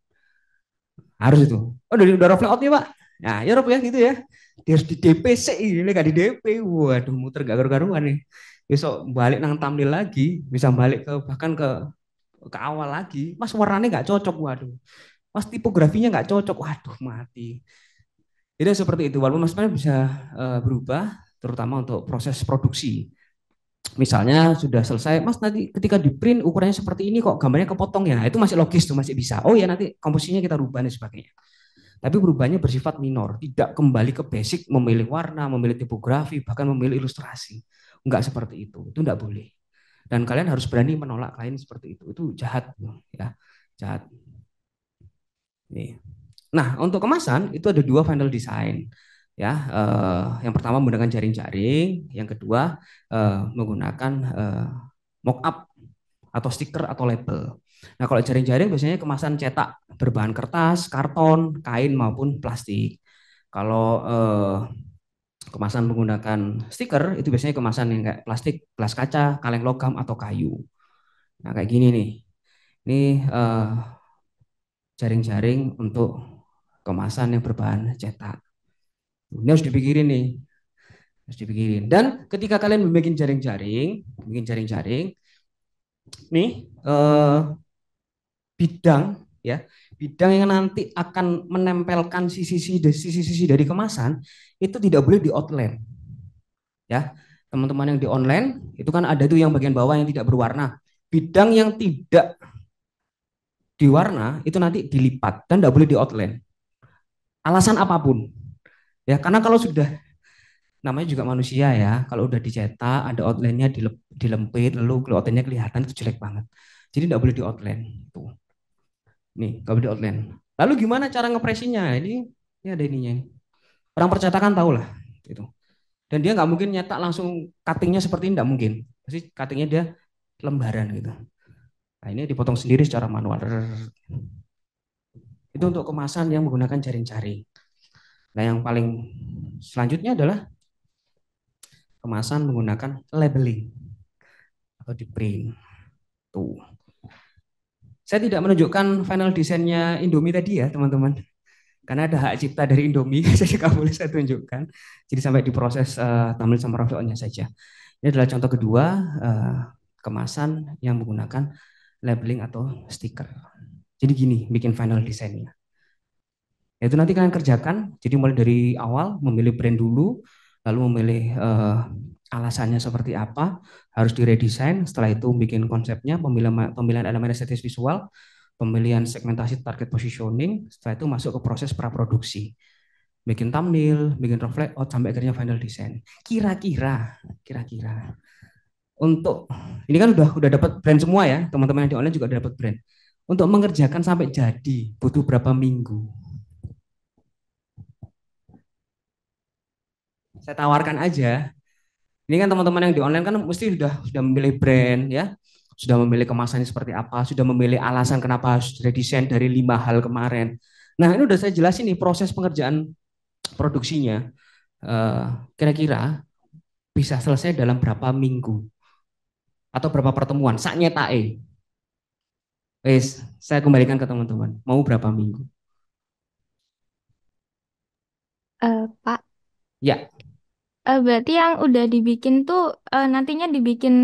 Harus itu. Oh, udah rough layout nih, Pak. Nah, ya Rob ya gitu ya. Dia harus di DP sih, ini gak di DP. Waduh, muter gak karu-karuan nih. Besok balik nang thumbnail lagi, bisa balik ke bahkan ke awal lagi. Mas warnanya nggak cocok, waduh. Mas tipografinya nggak cocok, waduh mati. Jadi seperti itu. Walaupun mas bisa berubah, terutama untuk proses produksi. Misalnya sudah selesai, mas nanti ketika di print ukurannya seperti ini kok gambarnya kepotong ya, itu masih logis tuh, masih bisa. Oh ya nanti komposisinya kita rubah dan sebagainya. Tapi perubahannya bersifat minor, tidak kembali ke basic memilih warna, memilih tipografi, bahkan memilih ilustrasi. Enggak seperti itu enggak boleh. Dan kalian harus berani menolak klien seperti itu jahat ya, jahat. Nih. Nah, untuk kemasan itu ada dua final design. Ya, yang pertama menggunakan jaring-jaring, yang kedua menggunakan mock-up atau stiker atau label. Nah, kalau jaring-jaring biasanya kemasan cetak berbahan kertas, karton, kain maupun plastik. Kalau kemasan menggunakan stiker itu biasanya kemasan yang kayak plastik, gelas kaca, kaleng logam atau kayu. Nah, kayak gini nih. Ini jaring-jaring untuk kemasan yang berbahan cetak. Ini harus dipikirin nih, harus dipikirin. Dan ketika kalian bikin jaring-jaring, nih bidang ya, bidang yang nanti akan menempelkan sisi-sisi dari kemasan itu tidak boleh di outline. Ya, teman-teman yang di online itu kan ada tuh yang bagian bawah yang tidak berwarna. Bidang yang tidak diwarna itu nanti dilipat dan tidak boleh di outline. Alasan apapun. Ya, karena kalau sudah namanya juga manusia ya, kalau udah dicetak ada outline-nya dilempit lalu outline-nya kelihatan itu jelek banget. Jadi tidak boleh di outline. Tuh. Nih, nggak boleh di outline. Lalu gimana cara ngepresinya? Ini ada ininya. Orang percetakan tahu lah, gitu. Dan dia nggak mungkin nyetak langsung cuttingnya seperti ini, nggak mungkin. Pasti cuttingnya dia lembaran gitu. Nah ini dipotong sendiri secara manual. Itu untuk kemasan yang menggunakan jaring-jaring. Nah yang paling selanjutnya adalah kemasan menggunakan labeling atau di print. Tuh. Saya tidak menunjukkan final desainnya Indomie tadi ya teman-teman. Karena ada hak cipta dari Indomie, jadi nggak boleh saya tunjukkan. Jadi sampai diproses thumbnail sama rafiolnya saja. Ini adalah contoh kedua kemasan yang menggunakan labeling atau stiker. Jadi gini, bikin final desainnya. Itu nanti kalian kerjakan. Jadi mulai dari awal memilih brand dulu, lalu memilih alasannya seperti apa, harus diredesain. Setelah itu bikin konsepnya, pemilihan elemen estetis visual, pemilihan segmentasi target positioning. Setelah itu masuk ke proses praproduksi. Bikin thumbnail, bikin rough layout sampai akhirnya final design. Kira-kira untuk ini kan udah dapat brand semua ya, teman-teman yang di online juga udah dapat brand. Untuk mengerjakan sampai jadi butuh berapa minggu? Saya tawarkan aja. Ini kan teman-teman yang di online kan mesti sudah memilih brand ya, sudah memilih kemasannya seperti apa, sudah memilih alasan kenapa harus redesign dari 5 hal kemarin. Nah ini udah saya jelasin nih proses pengerjaan produksinya. Kira-kira bisa selesai dalam berapa minggu atau berapa pertemuan? Saatnya tae. Wes, saya kembalikan ke teman-teman. Mau berapa minggu? Pak, Ya, berarti yang udah dibikin tuh nantinya dibikin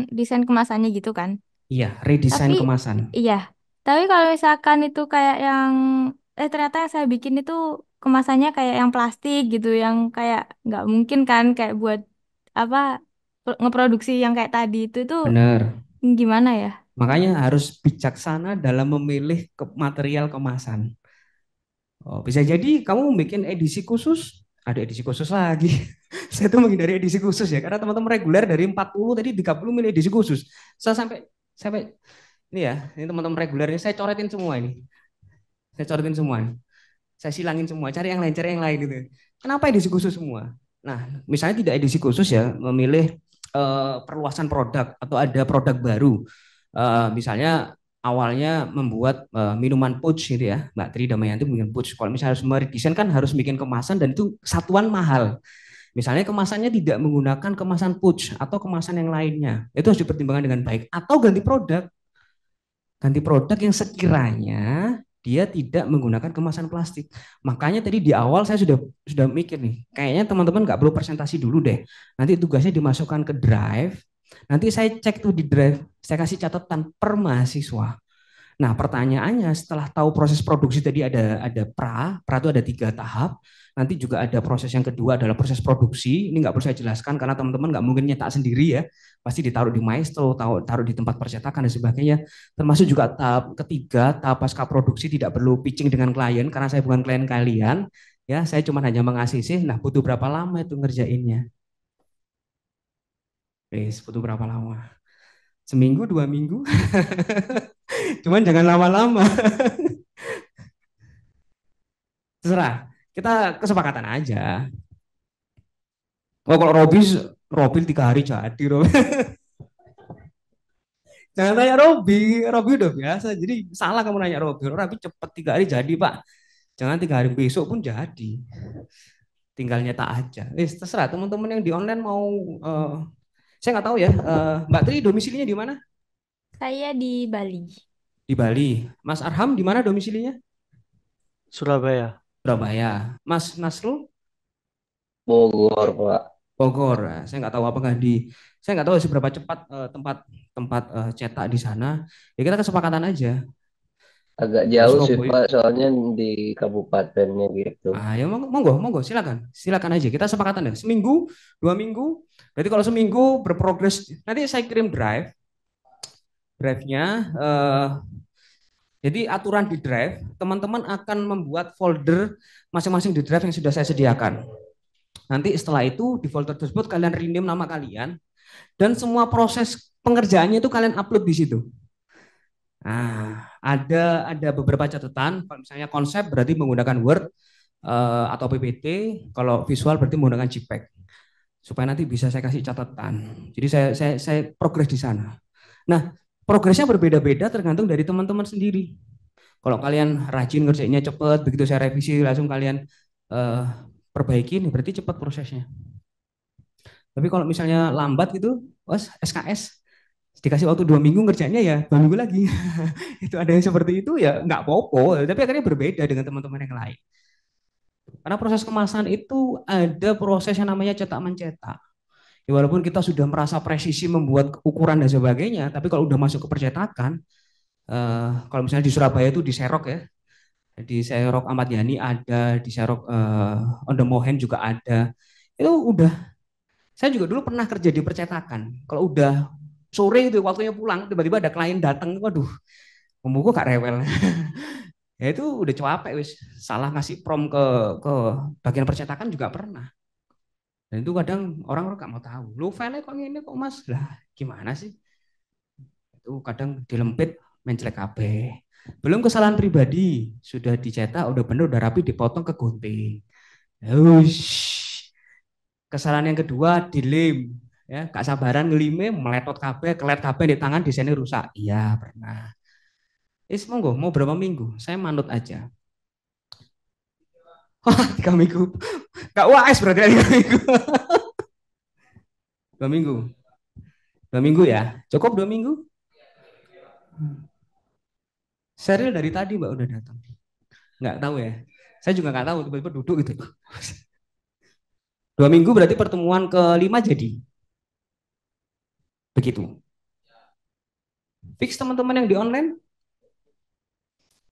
desain kemasannya gitu kan? iya, redesign Tapi kemasan. iya, tapi kalau misalkan itu kayak yang ternyata yang saya bikin itu kemasannya kayak yang plastik gitu, yang kayak nggak mungkin kan kayak buat apa ngeproduksi yang kayak tadi itu Benar. gimana ya? Makanya harus bijaksana dalam memilih material kemasan. Oh, bisa jadi kamu bikin edisi khusus ada edisi khusus lagi. Saya tuh menghindari edisi khusus ya, karena teman-teman reguler dari 40 tadi 30 milih edisi khusus. Saya sampai ini ya, ini teman-teman regulernya saya coretin semua ini. Saya coretin semua. Saya silangin semua, cari yang lain gitu. Kenapa edisi khusus semua? Nah, misalnya tidak edisi khusus ya, memilih perluasan produk atau ada produk baru. Misalnya awalnya membuat minuman pouch gitu ya, Mbak Tri Damayanti bikin pouch. Kalau misalnya harus meredesain kan harus bikin kemasan dan itu satuan mahal. Misalnya kemasannya tidak menggunakan kemasan pouch atau kemasan yang lainnya, itu harus dipertimbangkan dengan baik. Atau ganti produk yang sekiranya dia tidak menggunakan kemasan plastik. Makanya tadi di awal saya sudah mikir nih, kayaknya teman-teman nggak perlu presentasi dulu deh. Nanti tugasnya dimasukkan ke Drive. Nanti saya cek tuh di Drive, saya kasih catatan per mahasiswa. Nah, pertanyaannya setelah tahu proses produksi tadi ada pra itu ada 3 tahap. Nanti juga ada proses yang kedua adalah proses produksi. Ini nggak perlu saya jelaskan karena teman-teman nggak mungkin nyetak sendiri ya. Pasti ditaruh di maestro, taruh di tempat percetakan dan sebagainya. Termasuk juga tahap ketiga, tahap pasca produksi tidak perlu pitching dengan klien karena saya bukan klien kalian. Ya, saya cuma hanya mengasih sih. Nah, butuh berapa lama itu ngerjainnya? Butuh berapa lama? Seminggu, 2 minggu? Cuman jangan lama-lama. Terserah. Kita kesepakatan aja. Oh, kalau Robi 3 hari jadi. Robi. Jangan tanya Robi. Robi udah biasa. Jadi salah kamu nanya Robi. Robi cepet 3 hari jadi Pak. Jangan 3 hari besok pun jadi. Tinggal nyetak aja. Terserah teman-teman yang di online mau. Saya nggak tahu ya. Mbak Tri domisilinya di mana? Saya di Bali. Di Bali. Mas Arham di mana domisilinya? Surabaya. Surabaya. Mas Nasrul? Bogor, Pak. Bogor. Saya nggak tahu apakah saya nggak tahu seberapa cepat tempat cetak di sana. Ya kita kesepakatan aja. Agak Di jauh sih, Surabaya. Pak, soalnya di kabupatennya gitu. Ya monggo, silakan aja. Kita sepakatan deh. Seminggu, 2 minggu. Berarti kalau seminggu berprogres, nanti saya kirim drive-nya. Jadi aturan di drive, teman-teman akan membuat folder masing-masing di drive yang sudah saya sediakan. Nanti setelah itu di folder tersebut kalian rename nama kalian dan semua proses pengerjaannya itu kalian upload di situ. Nah, ada beberapa catatan. Kalau misalnya konsep berarti menggunakan Word atau PPT. Kalau visual berarti menggunakan JPEG. Supaya nanti bisa saya kasih catatan. Jadi saya progres di sana. Nah, progresnya berbeda-beda tergantung dari teman-teman sendiri. Kalau kalian rajin ngerjainnya cepat, begitu saya revisi langsung kalian perbaikin, berarti cepat prosesnya. Tapi kalau misalnya lambat gitu, SKS dikasih waktu 2 minggu ngerjainnya ya 2 minggu lagi. Itu ada yang seperti itu ya nggak apa-apa, tapi akhirnya berbeda dengan teman-teman yang lain. Karena proses kemasan itu ada proses yang namanya cetak mencetak. Ya, walaupun kita sudah merasa presisi membuat ukuran dan sebagainya, tapi kalau udah masuk ke percetakan, kalau misalnya di Surabaya itu di Serok ya, di Serok Ahmad Yani ada, di Serok On the Mohen juga ada. Itu udah, saya juga dulu pernah kerja di percetakan. Kalau udah sore itu waktunya pulang, tiba-tiba ada klien datang, waduh, membuku gak rewel. Ya itu udah capek wis, salah ngasih prom ke bagian percetakan juga pernah. Dan itu kadang orang-orang gak mau tahu. Lu file kok ini kok Mas? Lah, gimana sih? Itu kadang dilempit mencelek KB. Belum kesalahan pribadi, sudah dicetak, udah bener, udah rapi, dipotong ke gunting. Ush. Kesalahan yang kedua dilem, ya gak sabaran ngelime, meletot KB, kelet KB di tangan, desainnya rusak. Iya pernah. Monggo, mau berapa minggu? Saya manut aja. Wah, 3 minggu. Gak UAS berarti 3 minggu. 2 minggu. 2 minggu ya. Cukup 2 minggu? Seril dari tadi Mbak udah datang. Nggak tahu ya. Saya juga nggak tahu, tiba-tiba duduk gitu. 2 minggu berarti pertemuan ke-5 jadi. Begitu. Fix teman-teman yang di online?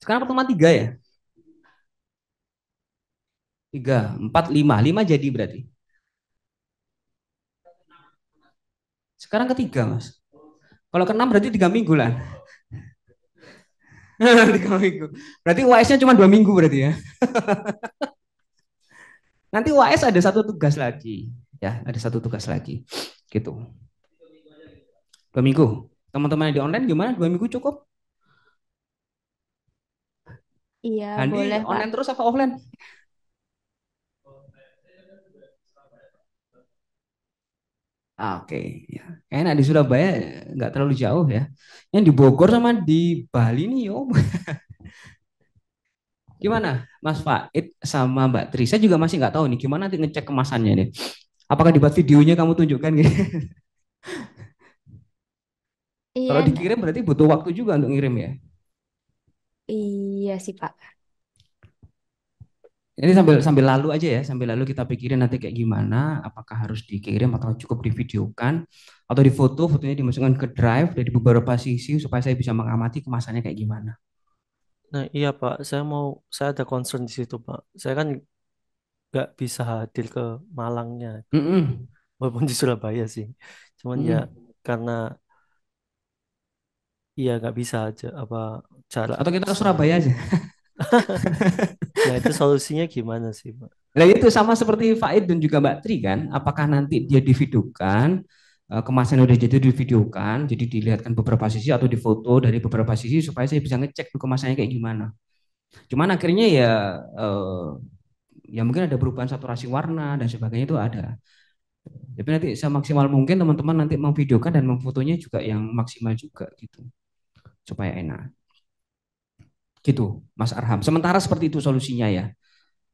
Sekarang pertemuan 3 ya? 3, 4, 5. 5 jadi berarti. Sekarang ketiga Mas. Kalau ke-6 berarti 3 minggu lah. 3 minggu. Berarti UAS-nya cuma 2 minggu berarti ya. Nanti UAS ada satu tugas lagi, ya, ada satu tugas lagi, gitu. 2 minggu. Teman-teman yang di online gimana? 2 minggu cukup? Iya, Handi boleh, Pak. online terus apa offline? Oke, ya. Enak di Surabaya nggak terlalu jauh ya. Yang di Bogor sama di Bali nih, yo. Gimana, Mas Faid sama Mbak Tri? Saya juga masih nggak tahu nih gimana nanti ngecek kemasannya nih. Apakah dibuat videonya kamu tunjukkan gitu? Kalau Iya, dikirim berarti butuh waktu juga untuk ngirim ya. iya sih, Pak. Ini sambil sambil lalu aja ya, sambil lalu kita pikirin nanti kayak gimana, apakah harus dikirim atau cukup divideokan atau difoto, fotonya dimasukkan ke drive dari beberapa sisi supaya saya bisa mengamati kemasannya kayak gimana. Nah, iya Pak, saya ada concern di situ Pak. Saya kan nggak bisa hadir ke Malangnya, Mm-mm, walaupun di Surabaya sih. Cuman ya mm-mm. karena iya nggak bisa aja apa jarak. Atau kita ke Surabaya aja. Nah itu solusinya gimana sih Pak? Nah itu sama seperti Faid dan juga Mbak Tri kan, apakah nanti dia divideokan, kemasan udah jadi divideokan, jadi dilihatkan beberapa sisi atau difoto dari beberapa sisi supaya saya bisa ngecek tuh kemasannya kayak gimana. Cuman akhirnya ya ya mungkin ada perubahan saturasi warna dan sebagainya itu ada. Tapi nanti semaksimal mungkin teman-teman nanti memvideokan dan memfotonya juga yang maksimal juga gitu supaya enak. Gitu, Mas Arham. Sementara seperti itu solusinya ya.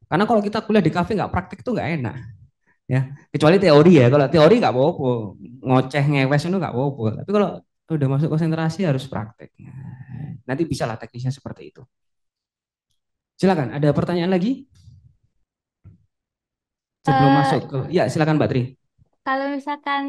Karena kalau kita kuliah di kafe nggak praktek tuh nggak enak ya. Kecuali teori ya. Kalau teori nggak apa-apa, ngoceh ngewes itu nggak apa-apa. Tapi kalau udah masuk konsentrasi harus praktek. Nah, nanti bisa lah teknisnya seperti itu. Silakan, ada pertanyaan lagi sebelum Eh, masuk ke ya silakan Mbak Tri. kalau misalkan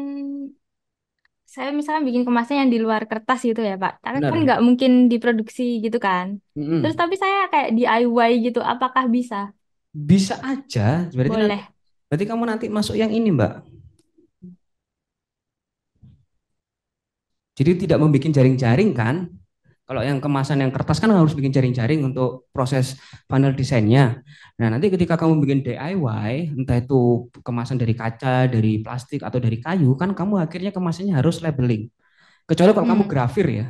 saya misalkan bikin kemasan yang di luar kertas gitu ya, Pak. Tapi kan Benar. nggak mungkin diproduksi gitu kan. Terus Mm-mm. tapi saya kayak DIY gitu, apakah bisa? Bisa aja. Boleh. Berarti kamu nanti masuk yang ini Mbak. Jadi tidak membuat jaring-jaring kan? Kalau yang kemasan yang kertas kan harus bikin jaring-jaring untuk proses final desainnya. Nah, nanti ketika kamu bikin DIY, entah itu kemasan dari kaca, dari plastik, atau dari kayu, kan kamu akhirnya kemasannya harus labeling. Kecuali kalau kamu Hmm. grafir ya.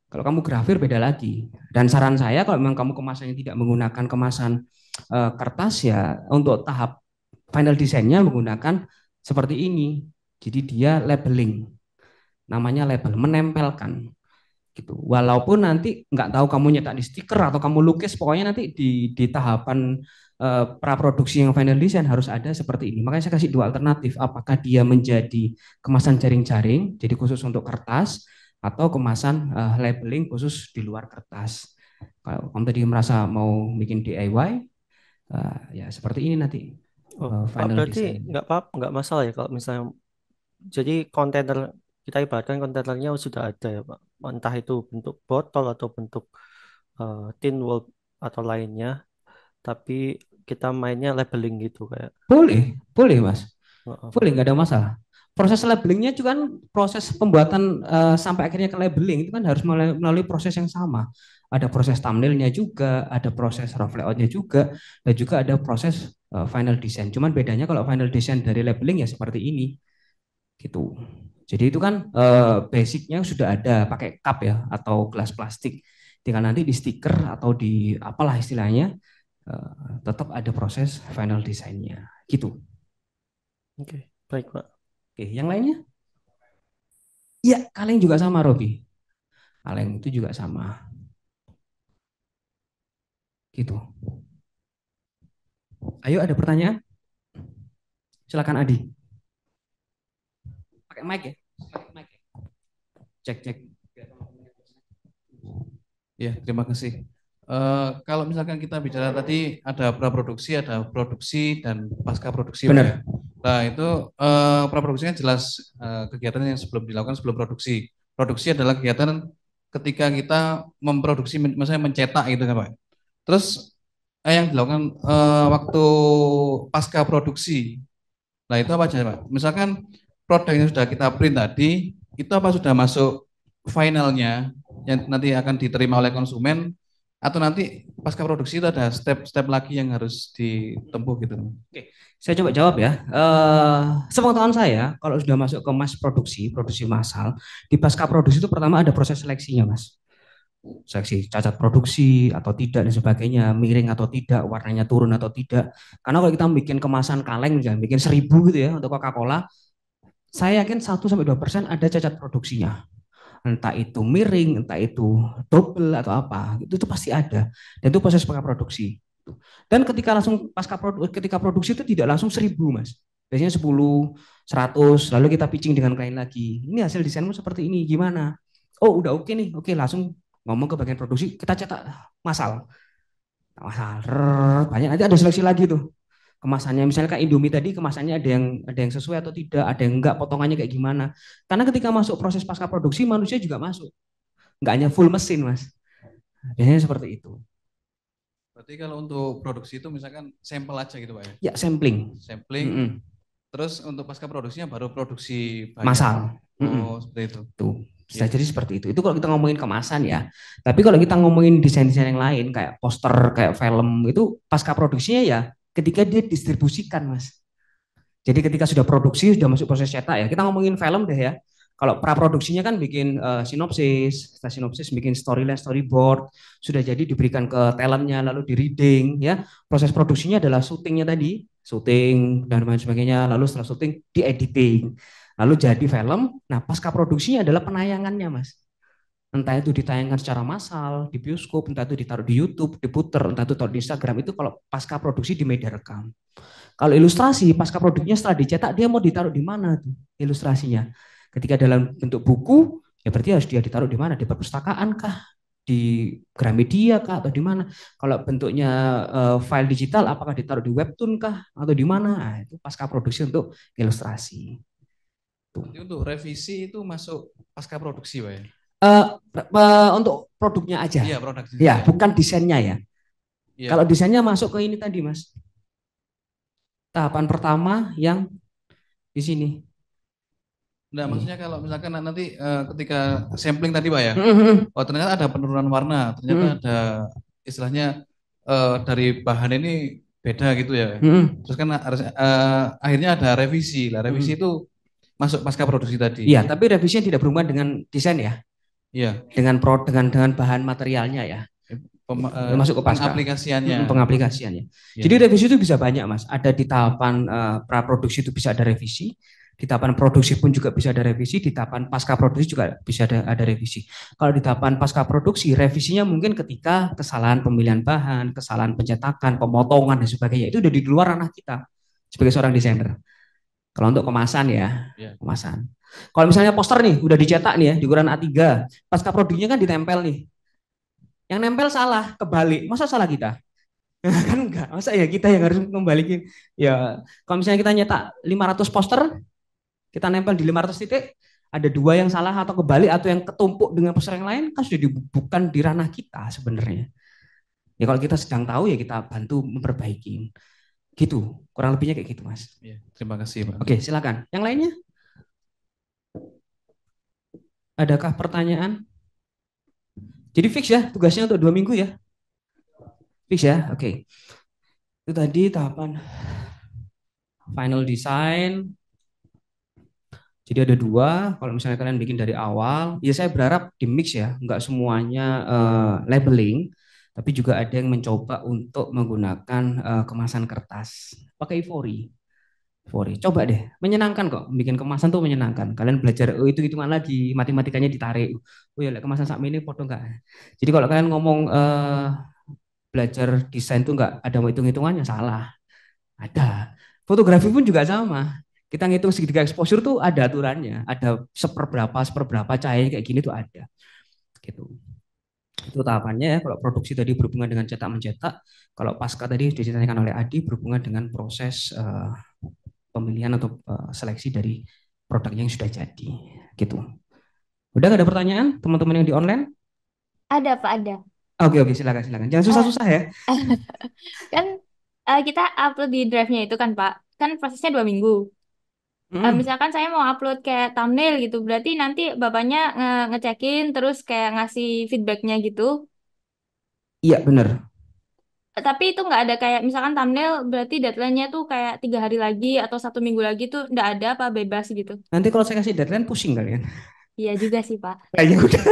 Kalau kamu grafir beda lagi. Dan saran saya kalau memang kamu kemasannya tidak menggunakan kemasan kertas ya, untuk tahap final desainnya menggunakan seperti ini. Jadi dia labeling, namanya label, menempelkan gitu. Walaupun nanti nggak tahu kamu nyetak di stiker atau kamu lukis, pokoknya nanti di tahapan praproduksi yang final design harus ada seperti ini. Makanya saya kasih dua alternatif, apakah dia menjadi kemasan jaring-jaring, jadi khusus untuk kertas, atau kemasan labeling khusus di luar kertas. Kalau kamu tadi merasa mau bikin DIY, ya seperti ini nanti Oh, Pak final berarti design. nggak apa nggak masalah ya kalau misalnya jadi kontainer kita ibaratkan kontainernya sudah ada ya Pak. Entah itu bentuk botol atau bentuk tin wool atau lainnya, tapi kita mainnya labeling gitu kayak. Boleh, boleh Mas. Apa? Boleh, nggak ada masalah. Proses labelingnya juga kan proses pembuatan sampai akhirnya ke labeling itu kan harus melalui proses yang sama. Ada proses thumbnailnya juga, ada proses rough layoutnya juga, dan juga ada proses final design. Cuman bedanya kalau final design dari labeling ya seperti ini, gitu. Jadi itu kan basicnya sudah ada pakai cup ya atau gelas plastik. Tinggal nanti di stiker atau di apalah istilahnya tetap ada proses final desainnya, gitu. Oke, baik Pak. Oke, yang lainnya? Iya, kaleng juga sama, Robi. Kaleng itu juga sama. Gitu. Ayo, ada pertanyaan? Silakan Adi. Pakai mic ya? Pakai mic ya? Cek, cek. Ya, terima kasih. Kalau misalkan kita bicara tadi ada praproduksi, ada produksi dan pasca produksi, Pak ya. Benar. Nah, itu praproduksi kan jelas kegiatan yang sebelum dilakukan sebelum produksi. Produksi adalah kegiatan ketika kita memproduksi, misalnya mencetak gitu kan, Pak. Terus yang dilakukan waktu pasca produksi. Nah, itu apa aja, Pak? Misalkan produk yang sudah kita print tadi, itu apa sudah masuk finalnya yang nanti akan diterima oleh konsumen Atau nanti pasca produksi itu ada step-step lagi yang harus ditempuh gitu. Oke, saya coba jawab ya. Sepengetahuan saya, kalau sudah masuk ke mass produksi, produksi massal, di pasca produksi itu pertama ada proses seleksinya, Mas. Seleksi cacat produksi atau tidak dan sebagainya, miring atau tidak, warnanya turun atau tidak. Karena kalau kita bikin kemasan kaleng, misalnya bikin 1.000 gitu ya untuk Coca-Cola, saya yakin 1 sampai 2% ada cacat produksinya. Entah itu miring, entah itu double atau apa, itu pasti ada. Dan itu proses pasca produksi. Dan ketika langsung ketika produksi itu tidak langsung 1.000, Mas. Biasanya 10, 100, lalu kita pitching dengan klien lagi. Ini hasil desainmu seperti ini, gimana? Oh, udah oke nih. Oke, langsung ngomong ke bagian produksi, kita cetak massal. Massal, banyak nanti ada seleksi lagi tuh. Kemasannya misalnya kayak Indomie tadi, kemasannya ada yang sesuai atau tidak, ada yang enggak, potongannya kayak gimana. Karena ketika masuk proses pasca produksi manusia juga masuk. Enggak hanya full mesin, Mas. Biasanya seperti itu. Berarti kalau untuk produksi itu misalkan sampel aja gitu Pak ya? Ya, sampling. Sampling, terus untuk pasca produksinya baru produksi banyak. Massal. Oh, seperti itu. Tuh, bisa jadi seperti itu. Itu kalau kita ngomongin kemasan ya. Tapi kalau kita ngomongin desain-desain yang lain kayak poster, kayak film, itu pasca produksinya ya ketika dia distribusikan, Mas. Jadi ketika sudah produksi, sudah masuk proses cetak ya. Kita ngomongin film deh ya. Kalau praproduksinya kan bikin sinopsis, setelah sinopsis bikin storyline, storyboard, sudah jadi diberikan ke talentnya, lalu di reading ya. Proses produksinya adalah syutingnya tadi, syuting dan lain sebagainya. Lalu setelah syuting di editing, lalu jadi film. Nah pasca produksinya adalah penayangannya, Mas. Entah itu ditayangkan secara massal di bioskop, entah itu ditaruh di YouTube, diputer, entah itu taruh di Instagram. Itu kalau pasca produksi di media rekam. Kalau ilustrasi pasca produknya setelah dicetak dia mau ditaruh di mana tuh ilustrasinya? Ketika dalam bentuk buku, ya berarti harus dia ditaruh di mana? Di perpustakaan kah? Di Gramedia kah? Atau di mana? Kalau bentuknya file digital, apakah ditaruh di webtoon kah? Atau di mana? Nah, itu pasca produksi untuk ilustrasi. Tuh. Jadi untuk revisi itu masuk pasca produksi Pak ya? Untuk produknya aja. Iya, produknya. Ya, bukan desainnya ya. Iya. Kalau desainnya masuk ke ini tadi, Mas. Tahapan pertama yang di sini. Nah, maksudnya kalau misalkan nanti ketika sampling tadi Pak ya, oh ternyata ada penurunan warna, ternyata ada istilahnya dari bahan ini beda gitu ya. Terus kan harus akhirnya ada revisi lah. Revisi itu masuk pasca produksi tadi. Iya, tapi revisinya tidak berhubungan dengan desain ya. Iya. Dengan bahan materialnya ya. Masuk ke pasca. Pengaplikasiannya. Pengaplikasiannya. Jadi revisi itu bisa banyak, Mas. Ada di tahapan praproduksi itu bisa ada revisi. Di tahapan produksi pun juga bisa ada revisi, di tahapan pasca produksi juga bisa ada revisi. Kalau di tahapan pasca produksi, revisinya mungkin ketika kesalahan pemilihan bahan, kesalahan pencetakan, pemotongan dan sebagainya itu udah di luar ranah kita sebagai seorang desainer. Kalau untuk kemasan ya, kemasan. Kalau misalnya poster nih udah dicetak nih ya di ukuran A3, pasca produksinya kan ditempel nih. Yang nempel salah, kebalik. Masa salah kita? Kan enggak. Masa ya kita yang harus membalikin. Ya, kalau misalnya kita nyetak 500 poster, kita nempel di 500 titik, ada 2 yang salah atau kebalik atau yang ketumpuk dengan poster yang lain, kan sudah bukan di ranah kita sebenarnya. Ya kalau kita sedang tahu ya kita bantu memperbaiki. Gitu, kurang lebihnya kayak gitu, Mas. Ya, terima kasih, Pak. Oke, silakan. Yang lainnya? Adakah pertanyaan? Jadi fix ya tugasnya untuk 2 minggu ya? Fix ya, oke. Itu tadi tahapan final design. Jadi ada 2, kalau misalnya kalian bikin dari awal, ya saya berharap di mix ya, nggak semuanya labeling, tapi juga ada yang mencoba untuk menggunakan kemasan kertas, pakai ivory. Coba deh, menyenangkan kok, bikin kemasan tuh menyenangkan. Kalian belajar, oh itu hitungan lagi, matematikanya ditarik. Oh ya, kemasan sak ini foto enggak. Jadi kalau kalian ngomong belajar desain tuh enggak ada hitung-hitungannya, salah. Ada. Fotografi pun juga sama. Kita ngitung segitiga exposure tuh ada aturannya, ada seperberapa cahayanya kayak gini tuh ada. Gitu. Itu tahapannya ya. Kalau produksi tadi berhubungan dengan cetak mencetak, kalau pasca tadi diceritakan oleh Adi berhubungan dengan proses pemilihan atau seleksi dari produk yang sudah jadi. Gitu. Udah gak ada pertanyaan teman-teman yang di online? Ada Pak, ada. Oke, silakan. Jangan susah-susah ya. Kan kita upload di drive-nya itu kan Pak, kan prosesnya 2 minggu. Misalkan saya mau upload kayak thumbnail gitu, berarti nanti bapaknya ngecekin terus kayak ngasih feedbacknya gitu. Iya bener. Tapi itu nggak ada kayak misalkan thumbnail berarti deadline-nya tuh kayak 3 hari lagi atau 1 minggu lagi tuh nggak ada apa bebas gitu. Nanti kalau saya kasih deadline pusing kalian. Iya juga sih Pak. Nah, ya udah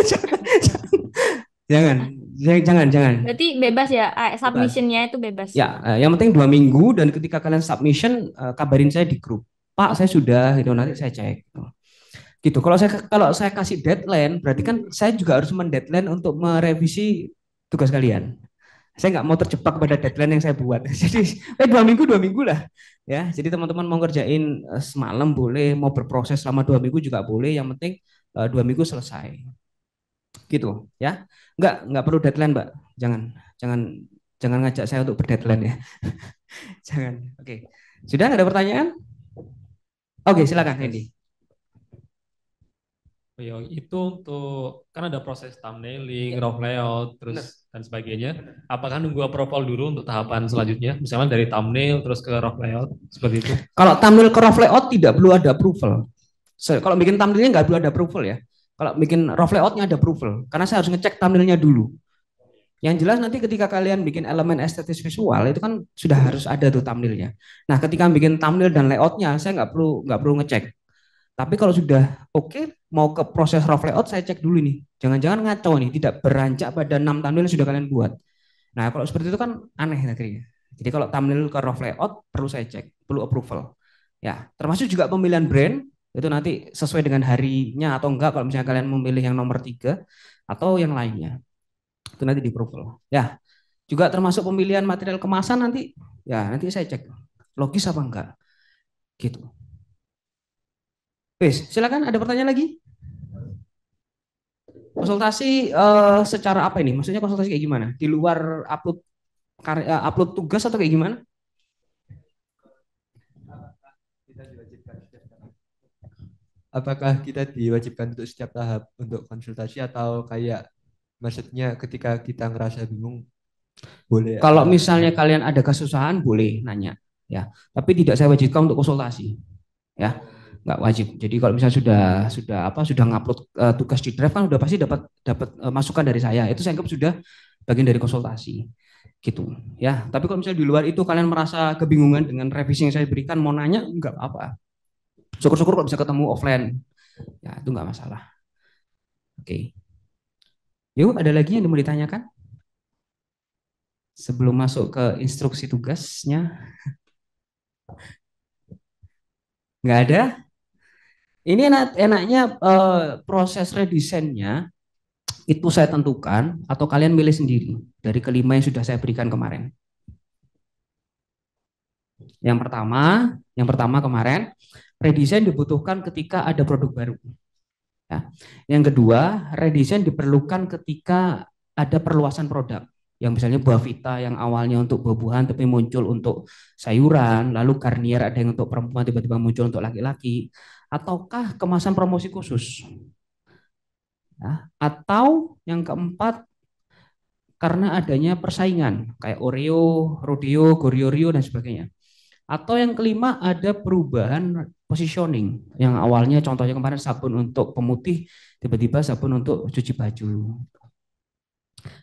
jangan, jangan. Berarti bebas ya, Bebas. submission-nya itu bebas. Ya, yang penting 2 minggu dan ketika kalian submission kabarin saya di grup. Pak, saya sudah, itu nanti saya cek. Gitu. Kalau saya kasih deadline, berarti kan saya juga harus mendeadline untuk merevisi tugas kalian. Saya nggak mau terjebak pada deadline yang saya buat. Jadi, 2 minggu lah. Ya, jadi teman-teman mau ngerjain semalam boleh, mau berproses selama 2 minggu juga boleh. Yang penting 2 minggu selesai. Gitu, ya. Nggak perlu deadline, Mbak. Jangan, jangan, jangan ngajak saya untuk berdeadline ya. Jangan. Oke. Sudah nggak ada pertanyaan? Oke, silakan Hendy. Oh ya, itu untuk kan ada proses thumbnailing, rough layout, terus dan sebagainya. Apakah nunggu approval dulu untuk tahapan selanjutnya? Misalnya dari thumbnail terus ke rough layout seperti itu? Kalau thumbnail ke rough layout tidak perlu ada approval. Kalau bikin thumbnailnya nggak perlu ada approval ya. Kalau bikin rough layoutnya ada approval, karena saya harus ngecek thumbnailnya dulu. Yang jelas nanti ketika kalian bikin elemen estetis visual itu kan sudah harus ada tuh thumbnailnya. Nah, ketika bikin thumbnail dan layoutnya saya nggak perlu ngecek. Tapi kalau sudah oke, mau ke proses rough layout saya cek dulu nih. Jangan-jangan ngaco nih, tidak beranjak pada 6 thumbnail yang sudah kalian buat. Nah, kalau seperti itu kan aneh akhirnya. Jadi kalau thumbnail ke rough layout perlu saya cek, perlu approval. Ya, termasuk juga pemilihan brand itu nanti sesuai dengan harinya atau enggak kalau misalnya kalian memilih yang nomor 3 atau yang lainnya. Itu nanti di approval. Ya, juga termasuk pemilihan material kemasan nanti ya nanti saya cek logis apa enggak gitu. Wes, silakan ada pertanyaan lagi? Konsultasi secara apa ini? Maksudnya konsultasi kayak gimana? Di luar upload karya, upload tugas atau kayak gimana? Apakah kita diwajibkan untuk setiap tahap untuk konsultasi atau kayak maksudnya ketika kita ngerasa bingung boleh Kalau misalnya kalian ada kesusahan boleh nanya ya, tapi tidak saya wajibkan untuk konsultasi ya, nggak wajib. Jadi kalau misalnya sudah ngupload tugas di Drive kan udah pasti dapat dapat masukan dari saya, itu saya anggap sudah bagian dari konsultasi gitu ya. Tapi kalau misalnya di luar itu kalian merasa kebingungan dengan revisi yang saya berikan mau nanya nggak apa-apa, syukur-syukur kalau bisa ketemu offline ya itu nggak masalah. Oke, yuk ada lagi yang mau ditanyakan sebelum masuk ke instruksi tugasnya? Nggak ada. Ini enaknya proses redesainnya itu saya tentukan atau kalian milih sendiri dari kelima yang sudah saya berikan kemarin. Yang pertama kemarin redesign dibutuhkan ketika ada produk baru. Ya. Yang kedua, redesign diperlukan ketika ada perluasan produk. Yang misalnya buah vita yang awalnya untuk buah-buahan tapi muncul untuk sayuran, lalu Garnier ada yang untuk perempuan tiba-tiba muncul untuk laki-laki, ataukah kemasan promosi khusus. Ya. Atau yang keempat karena adanya persaingan kayak Oreo, Rodeo, Goryeo dan sebagainya. Atau yang kelima ada perubahan positioning yang awalnya contohnya kemarin sabun untuk pemutih tiba-tiba sabun untuk cuci baju.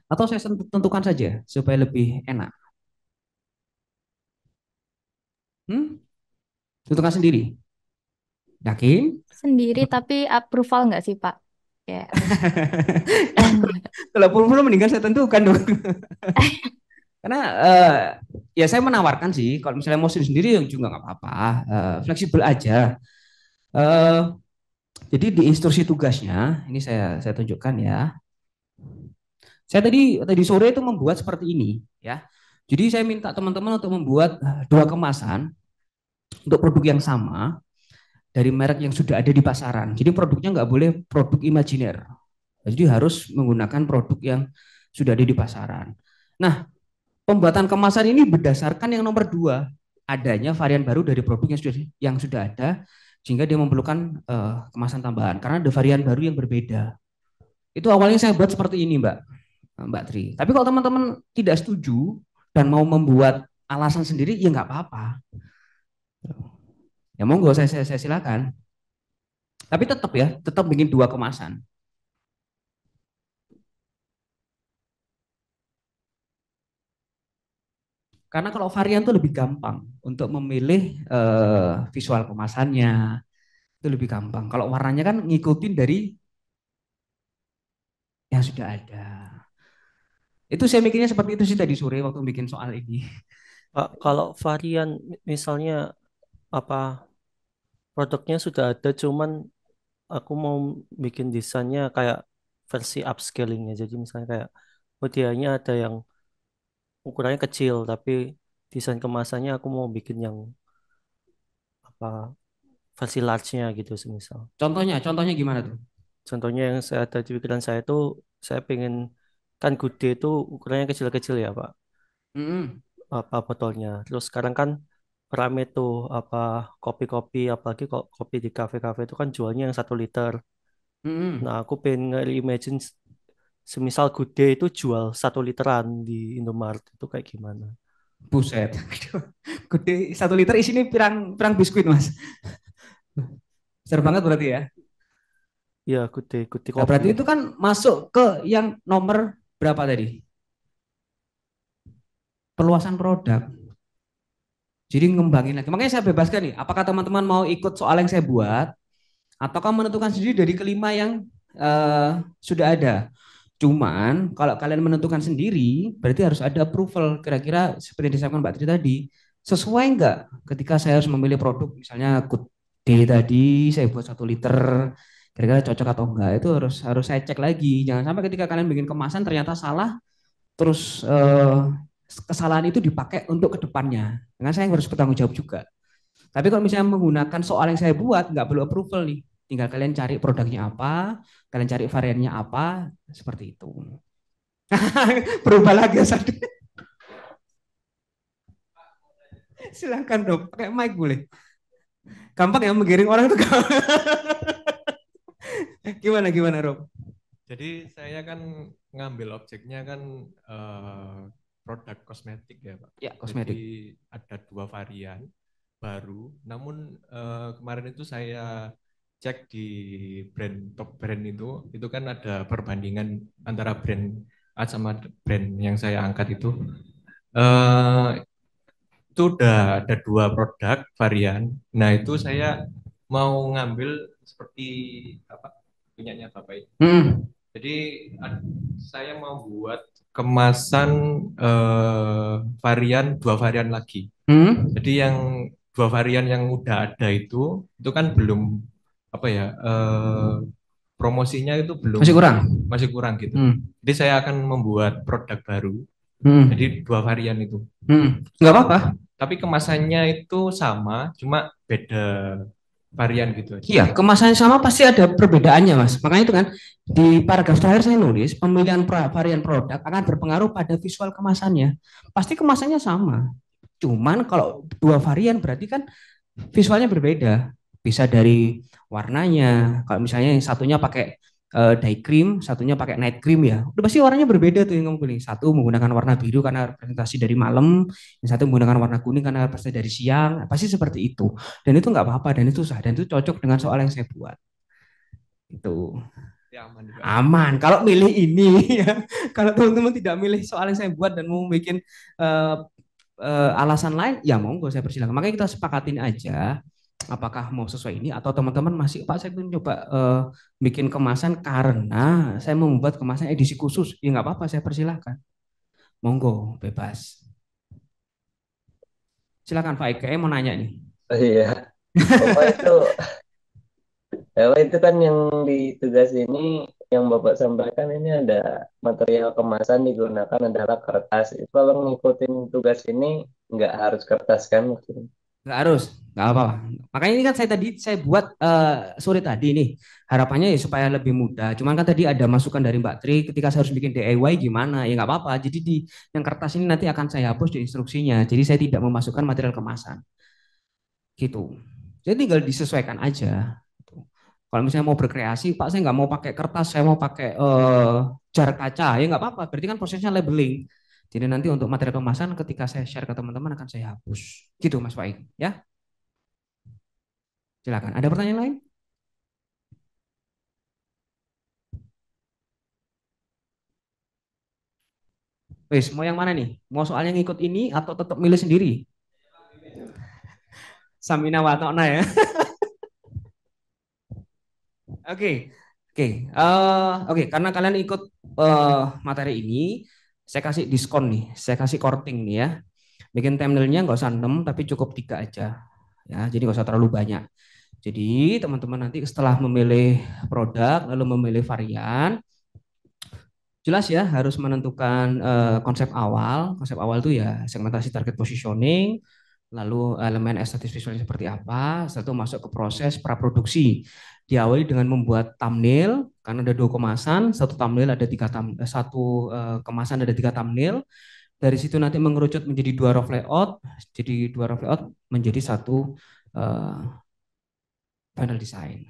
Atau saya tentukan saja supaya lebih enak. Tentukan sendiri. Yakin? Sendiri tapi approval nggak sih Pak? Ya. Kalau approval mendingan saya tentukan dong. Karena ya saya menawarkan sih kalau misalnya mau sendiri juga nggak apa-apa, fleksibel aja. Eh, jadi di instruksi tugasnya ini saya tunjukkan ya. Saya tadi sore itu membuat seperti ini ya. Jadi saya minta teman-teman untuk membuat 2 kemasan untuk produk yang sama dari merek yang sudah ada di pasaran. Jadi produknya nggak boleh produk imajiner. Jadi harus menggunakan produk yang sudah ada di pasaran. Nah, pembuatan kemasan ini berdasarkan yang nomor 2, adanya varian baru dari produk yang sudah ada, sehingga dia memerlukan kemasan tambahan karena ada varian baru yang berbeda. Itu awalnya saya buat seperti ini, Mbak Tri. Tapi kalau teman-teman tidak setuju dan mau membuat alasan sendiri, ya nggak apa-apa. Ya monggo, saya silakan. Tapi tetap bikin 2 kemasan. Karena kalau varian tuh lebih gampang untuk memilih visual kemasannya, itu lebih gampang. Kalau warnanya kan ngikutin dari yang sudah ada. Itu saya mikirnya seperti itu sih tadi sore waktu bikin soal ini. Pak, kalau varian misalnya apa produknya sudah ada, cuman aku mau bikin desainnya kayak versi upscalingnya. Jadi misalnya kayak modelnya ada yang ukurannya kecil, tapi desain kemasannya aku mau bikin yang apa versi large-nya gitu semisal. Contohnya gimana tuh? Contohnya yang saya ada di pikiran saya itu saya pengen kan Gude itu ukurannya kecil-kecil ya Pak, Mm-mm. apa botolnya. Terus sekarang kan rame tuh apa kopi-kopi, apalagi kok kopi di kafe-kafe itu kan jualnya yang 1 liter. Mm-mm. Nah aku pengen nge-imagine semisal Gude itu jual 1 literan di Indomaret itu kayak gimana? Buset. Gede 1 liter isinya pirang pirang biskuit mas. Besar banget berarti ya. Ya Gude, Gude Nah, kopi. berarti itu kan masuk ke yang nomor berapa tadi? Perluasan produk. Jadi ngembangin lagi. Makanya saya bebaskan nih. Apakah teman-teman mau ikut soal yang saya buat, ataukah menentukan sendiri dari kelima yang sudah ada? Cuman kalau kalian menentukan sendiri, berarti harus ada approval. Kira-kira seperti yang disampaikan Mbak Tri tadi, sesuai nggak ketika saya harus memilih produk, misalnya Good Day tadi, saya buat 1 liter, kira-kira cocok atau enggak? Itu harus harus saya cek lagi. Jangan sampai ketika kalian bikin kemasan ternyata salah, terus kesalahan itu dipakai untuk kedepannya. Dengan saya harus bertanggung jawab juga. Tapi kalau misalnya menggunakan soal yang saya buat, nggak perlu approval nih. Tinggal kalian cari produknya apa, kalian cari variannya apa, seperti itu. Berubah lagi ya, Silahkan dong, pakai mic boleh. Gampang ya menggiring orang itu gampang. Gimana gimana Rob? Jadi saya kan ngambil objeknya kan eh, produk kosmetik ya Pak. Ya, Jadi kosmetik. ada 2 varian baru. Namun kemarin itu saya cek di top brand itu kan ada perbandingan antara brand A sama brand yang saya angkat itu. Eh, itu udah ada 2 produk varian. Nah itu saya mau ngambil seperti apa punyanya Bapak ini. Jadi saya mau buat kemasan varian 2 varian lagi. Jadi yang 2 varian yang udah ada itu kan belum apa ya promosinya itu belum Masih kurang gitu. Hmm. Jadi saya akan membuat produk baru. Hmm. Jadi 2 varian itu. Nggak apa-apa. Tapi kemasannya itu sama, cuma beda varian gitu aja. Iya, kemasannya sama pasti ada perbedaannya, Mas. Makanya itu kan di paragraf terakhir saya nulis pemilihan varian produk akan berpengaruh pada visual kemasannya. Pasti kemasannya sama. Cuman kalau 2 varian berarti kan visualnya berbeda. Bisa dari warnanya. Kalau misalnya yang satunya pakai day cream, satunya pakai night cream ya. Udah pasti warnanya berbeda tuh yang kamu pilih. Satu menggunakan warna biru karena representasi dari malam, yang satu menggunakan warna kuning karena representasi dari siang. Pasti seperti itu. Dan itu nggak apa-apa dan itu sah dan itu cocok dengan soal yang saya buat. Itu Ya, aman juga. aman. Kalau milih ini ya. Kalau teman-teman tidak milih soal yang saya buat dan mau bikin alasan lain, ya monggo saya persilahkan. Makanya kita sepakatin aja apakah mau sesuai ini atau teman-teman masih Pak saya ingin coba bikin kemasan karena saya mau membuat kemasan edisi khusus. Ya nggak apa-apa saya persilahkan. Monggo bebas. Silakan Pak Eka, mau nanya nih. Oh iya, Bapak itu, Bapak itu kan yang di tugas ini, yang Bapak sampaikan ini ada material kemasan digunakan adalah kertas. Itu kalau ngikutin tugas ini nggak harus kertas kan maksudnya? Nggak harus, nggak apa-apa. Makanya ini kan saya tadi saya buat sore tadi nih. Harapannya ya supaya lebih mudah. Cuman kan tadi ada masukan dari Mbak Tri ketika saya harus bikin DIY gimana. Ya nggak apa-apa. Jadi di yang kertas ini nanti akan saya hapus di instruksinya. Jadi saya tidak memasukkan material kemasan. Gitu. Jadi tinggal disesuaikan aja. Kalau misalnya mau berkreasi, Pak saya nggak mau pakai kertas, saya mau pakai jar kaca, ya nggak apa-apa. Berarti kan prosesnya labeling. Jadi nanti untuk material kemasan ketika saya share ke teman-teman akan saya hapus. Gitu Mas Faik, ya. Silakan. Ada pertanyaan lain? Wis, mau yang mana nih? Mau soalnya ngikut ini atau tetap milih sendiri? Samina watokna ya. Oke, oke, oke. Karena kalian ikut materi ini, saya kasih diskon nih, saya kasih korting nih ya. Bikin thumbnailnya nggak usah 6, tapi cukup 3 aja. Ya, jadi nggak usah terlalu banyak. Jadi teman-teman nanti setelah memilih produk, lalu memilih varian, jelas ya harus menentukan konsep awal. Konsep awal itu ya segmentasi target positioning, lalu elemen estetis visualnya seperti apa, setelah itu masuk ke proses praproduksi. Diawali dengan membuat thumbnail, karena ada 2 kemasan, satu thumbnail ada 3 satu kemasan ada 3 thumbnail. Dari situ nanti mengerucut menjadi 2 rough layout, jadi 2 rough layout menjadi satu eh, final design.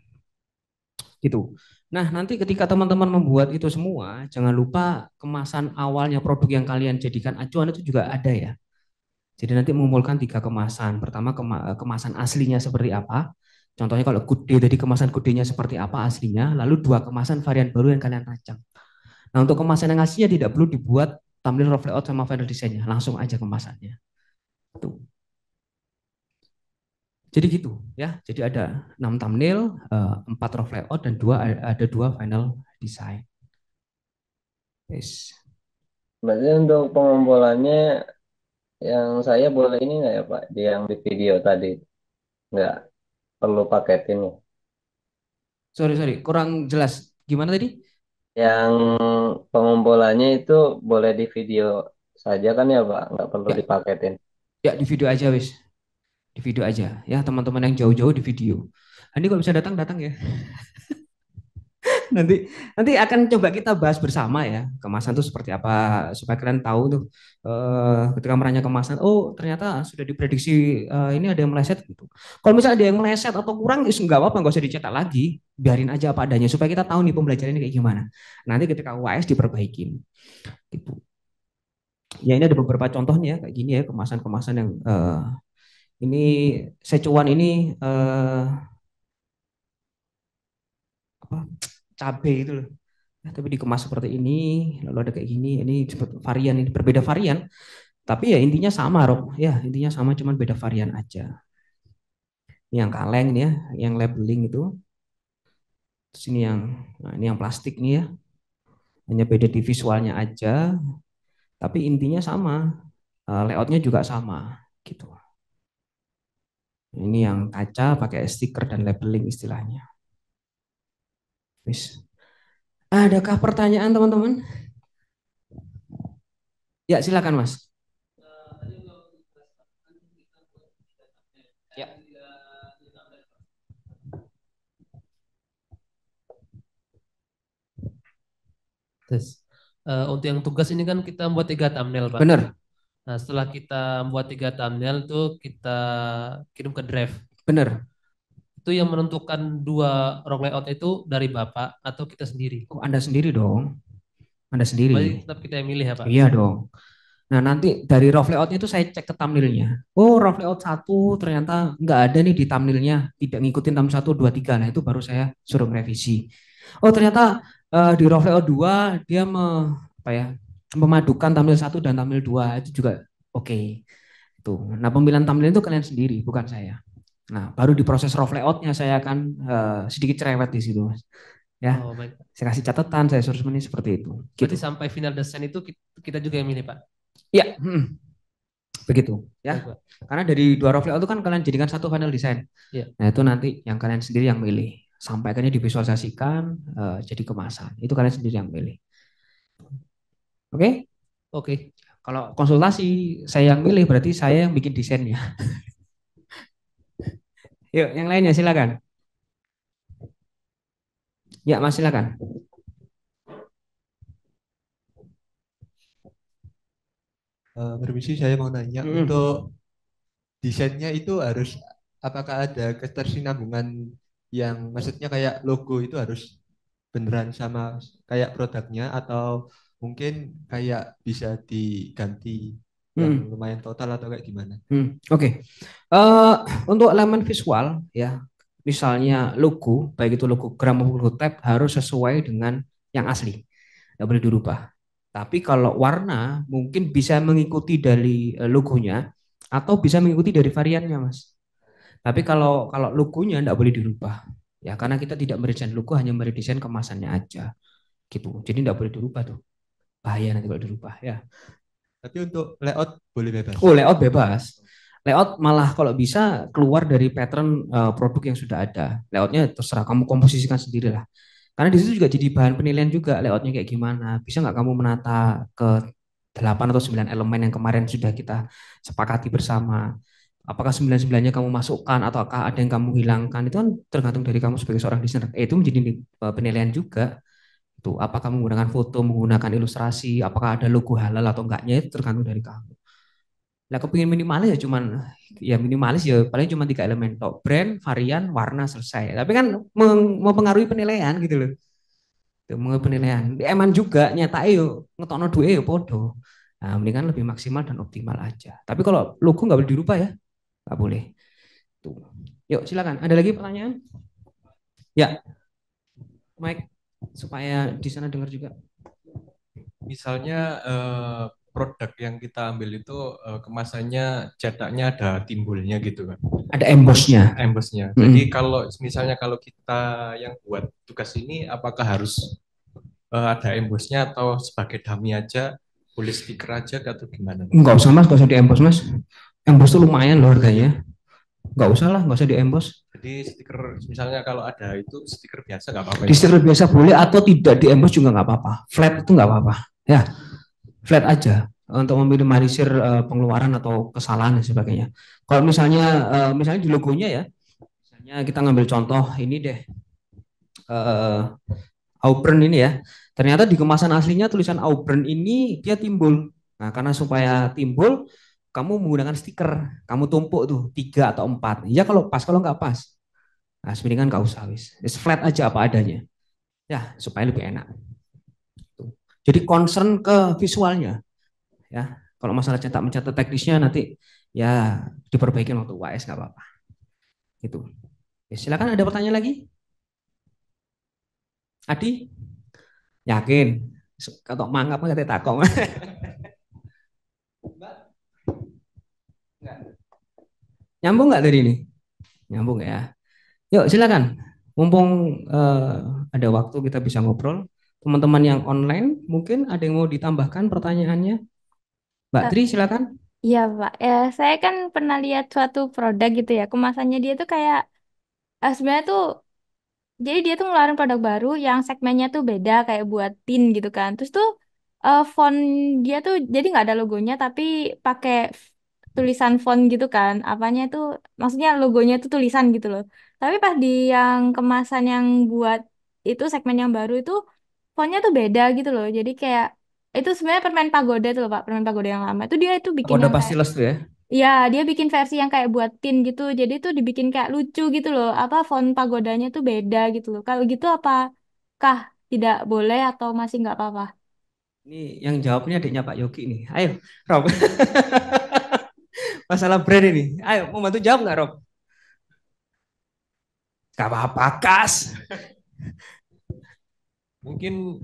Gitu. Nah, nanti ketika teman-teman membuat itu semua, jangan lupa kemasan awalnya produk yang kalian jadikan acuan itu juga ada ya. Jadi nanti mengumpulkan 3 kemasan. Pertama kemasan aslinya seperti apa. Contohnya kalau good day tadi kemasan good day-nya seperti apa aslinya. Lalu 2 kemasan varian baru yang kalian rancang. Nah untuk kemasan yang aslinya tidak perlu dibuat thumbnail rough layout sama final desainnya. Langsung aja kemasannya. Tuh. Jadi gitu ya. Jadi ada 6 thumbnail, 4 rough layout dan ada 2 final design. Yes. Berarti untuk pengumpulannya yang saya boleh ini nggak ya Pak? Yang di video tadi nggak perlu paketin ya? Sorry, kurang jelas. Gimana tadi? Yang pengumpulannya itu boleh di video saja kan ya Pak? Nggak perlu Ya, dipaketin. ya di video aja wis. Di video aja ya teman-teman yang jauh-jauh di video. Nanti kalau bisa datang ya. nanti nanti akan coba kita bahas bersama ya kemasan itu seperti apa supaya kalian tahu tuh ketika meranya kemasan oh ternyata sudah diprediksi ini ada yang meleset gitu. Kalau misalnya ada yang meleset atau kurang ya nggak apa-apa nggak usah dicetak lagi biarin aja apa adanya supaya kita tahu nih pembelajaran ini kayak gimana. Nanti ketika UAS diperbaikin gitu. Ya ini ada beberapa contohnya kayak gini ya kemasan-kemasan yang ini Szechuan ini apa cabe itu loh. Nah, tapi dikemas seperti ini, lalu ada kayak gini, ini varian ini berbeda varian, tapi ya intinya sama, Rob. Ya intinya sama, cuman beda varian aja. Ini yang kaleng nih ya, yang labeling itu. Terus ini yang, nah ini yang plastik nih ya, hanya beda di visualnya aja, tapi intinya sama, layoutnya juga sama, gitu. Ini yang kaca pakai stiker dan labeling istilahnya. Wis. Adakah pertanyaan teman-teman? Ya silakan Mas. Ya. Terus untuk yang tugas ini kan kita membuat 3 thumbnail, Pak. Benar. Nah, setelah kita membuat 3 thumbnail tuh kita kirim ke Drive. Benar. Itu yang menentukan 2 rock layout itu dari Bapak atau kita sendiri? Oh, Anda sendiri dong. Anda sendiri. Berarti tetap kita yang milih ya, Pak? Iya dong. Nah nanti dari rough layoutnya itu saya cek ke thumbnailnya. Oh rough layout 1 ternyata nggak ada nih di thumbnailnya. Tidak ngikutin thumbnail 1, 2, 3. Nah itu baru saya suruh merevisi. Oh ternyata di rough layout 2 dia apa ya, memadukan thumbnail 1 dan thumbnail 2. Itu juga oke. Tuh. Nah pemilihan thumbnail itu kalian sendiri, bukan saya. Nah baru di proses rough layoutnya saya akan sedikit cerewet di situ. Ya, Oh, baik. saya kasih catatan, saya suruh seperti itu. Berarti Gitu. sampai final desain itu kita juga yang milih, Pak? Ya, begitu ya. Baik, Pak. Karena dari 2 rough layout itu kan kalian jadikan satu final design. Iya. Nah itu nanti yang kalian sendiri yang milih. Sampai akhirnya divisualisasikan jadi kemasan. Itu kalian sendiri yang milih. Oke? Oke. Kalau konsultasi saya yang milih berarti saya yang bikin desainnya. Yuk, yang lainnya silakan. Ya, Mas silakan. Permisi, saya mau nanya untuk desainnya itu harus apakah ada ketersinambungan yang maksudnya kayak logo itu harus beneran sama kayak produknya atau mungkin kayak bisa diganti yang lumayan total atau kayak gimana? Oke. Untuk elemen visual ya, misalnya logo, baik itu logo gram maupun logo tab harus sesuai dengan yang asli, nggak boleh dirubah. Tapi kalau warna mungkin bisa mengikuti dari logonya atau bisa mengikuti dari variannya, Mas. Tapi kalau logonya enggak boleh dirubah. Ya, karena kita tidak meredesain logo, hanya meredesain kemasannya aja. Gitu. Jadi enggak boleh dirubah tuh. Bahaya nanti kalau dirubah ya. Tapi untuk layout boleh bebas. Oh, layout bebas. Layout malah kalau bisa keluar dari pattern produk yang sudah ada. Layoutnya terserah kamu komposisikan sendiri lah. Karena di situ juga jadi bahan penilaian juga layoutnya kayak gimana. Bisa nggak kamu menata ke 8 atau 9 elemen yang kemarin sudah kita sepakati bersama. Apakah 9-9-nya kamu masukkan ataukah ada yang kamu hilangkan, itu kan tergantung dari kamu sebagai seorang desainer. Itu menjadi penilaian juga. Itu apakah menggunakan foto, menggunakan ilustrasi, apakah ada logo halal atau enggaknya, itu tergantung dari kamu. Nah, kepingin minimalis ya cuman ya minimalis ya paling cuma 3 elemen tok, brand, varian, warna, selesai. Tapi kan mempengaruhi penilaian gitu loh. Itu mengenai penilaian. Di Eman juga nyata yo ngetokno duwe yo podo. Nah, mendingan lebih maksimal dan optimal aja. Tapi kalau logo nggak boleh dirubah ya, nggak boleh. Tuh. Yuk silakan. Ada lagi pertanyaan? Ya, Mike, supaya di sana dengar juga. Misalnya produk yang kita ambil itu kemasannya cetaknya ada timbulnya gitu kan. Ada embossnya. Embossnya. Jadi kalau misalnya kalau kita yang buat tugas ini apakah harus ada embossnya atau sebagai dummy aja, boleh stiker aja atau gimana? Enggak usah Mas, enggak usah di-emboss Mas. Emboss tuh lumayan loh harganya. Enggak usah lah, enggak usah di-emboss. Jadi stiker misalnya kalau ada itu stiker biasa nggak apa-apa. Di stiker biasa boleh atau tidak di-emboss juga nggak apa-apa. Flat itu nggak apa-apa. Ya, flat aja untuk meminimalisir pengeluaran atau kesalahan dan sebagainya. Kalau misalnya di logonya ya, misalnya kita ngambil contoh ini deh, Auburn ini ya. Ternyata di kemasan aslinya tulisan Auburn ini dia timbul. Nah, karena supaya timbul, kamu menggunakan stiker, kamu tumpuk tuh 3 atau 4. Ya kalau pas, kalau nggak pas, nah sebenarnya kan nggak usah wis. Flat aja apa adanya. Ya supaya lebih enak. Jadi concern ke visualnya. Ya, kalau masalah cetak mencatat teknisnya nanti ya diperbaiki waktu UAS nggak apa-apa. Gitu. Ya, silakan ada pertanyaan lagi? Adi? Yakin? Kalau mangap nggak takut. Nyambung nggak dari ini? Nyambung ya. Yuk silakan. Mumpung ada waktu kita bisa ngobrol. Teman-teman yang online mungkin ada yang mau ditambahkan pertanyaannya. Mbak Tri silakan. Iya Pak, saya kan pernah lihat suatu produk gitu ya, kemasannya dia tuh kayak sebenarnya tuh, jadi dia tuh ngeluarin produk baru yang segmennya tuh beda kayak buat tin gitu kan. Terus tuh font dia tuh jadi nggak ada logonya tapi pakai tulisan font gitu kan. Apanya tuh, maksudnya logonya tuh tulisan gitu loh. Tapi pas di yang kemasan yang buat itu segmen yang baru itu fontnya tuh beda gitu loh. Jadi kayak itu sebenarnya permen pagoda tuh loh Pak, permen pagoda yang lama. Itu dia itu bikin Pagoda yang kayak, Pastiles tuh ya. ya, dia bikin versi yang kayak buat tin gitu. Jadi tuh dibikin kayak lucu gitu loh. Apa font pagodanya tuh beda gitu loh. Kalau gitu apakah tidak boleh atau masih nggak apa-apa? Ini yang jawabnya adiknya Pak Yogi nih. Ayo, Rob. Masalah brand ini. Ayo, mau bantu jawab nggak, Rob? Gak apa-apa, Kas. Mungkin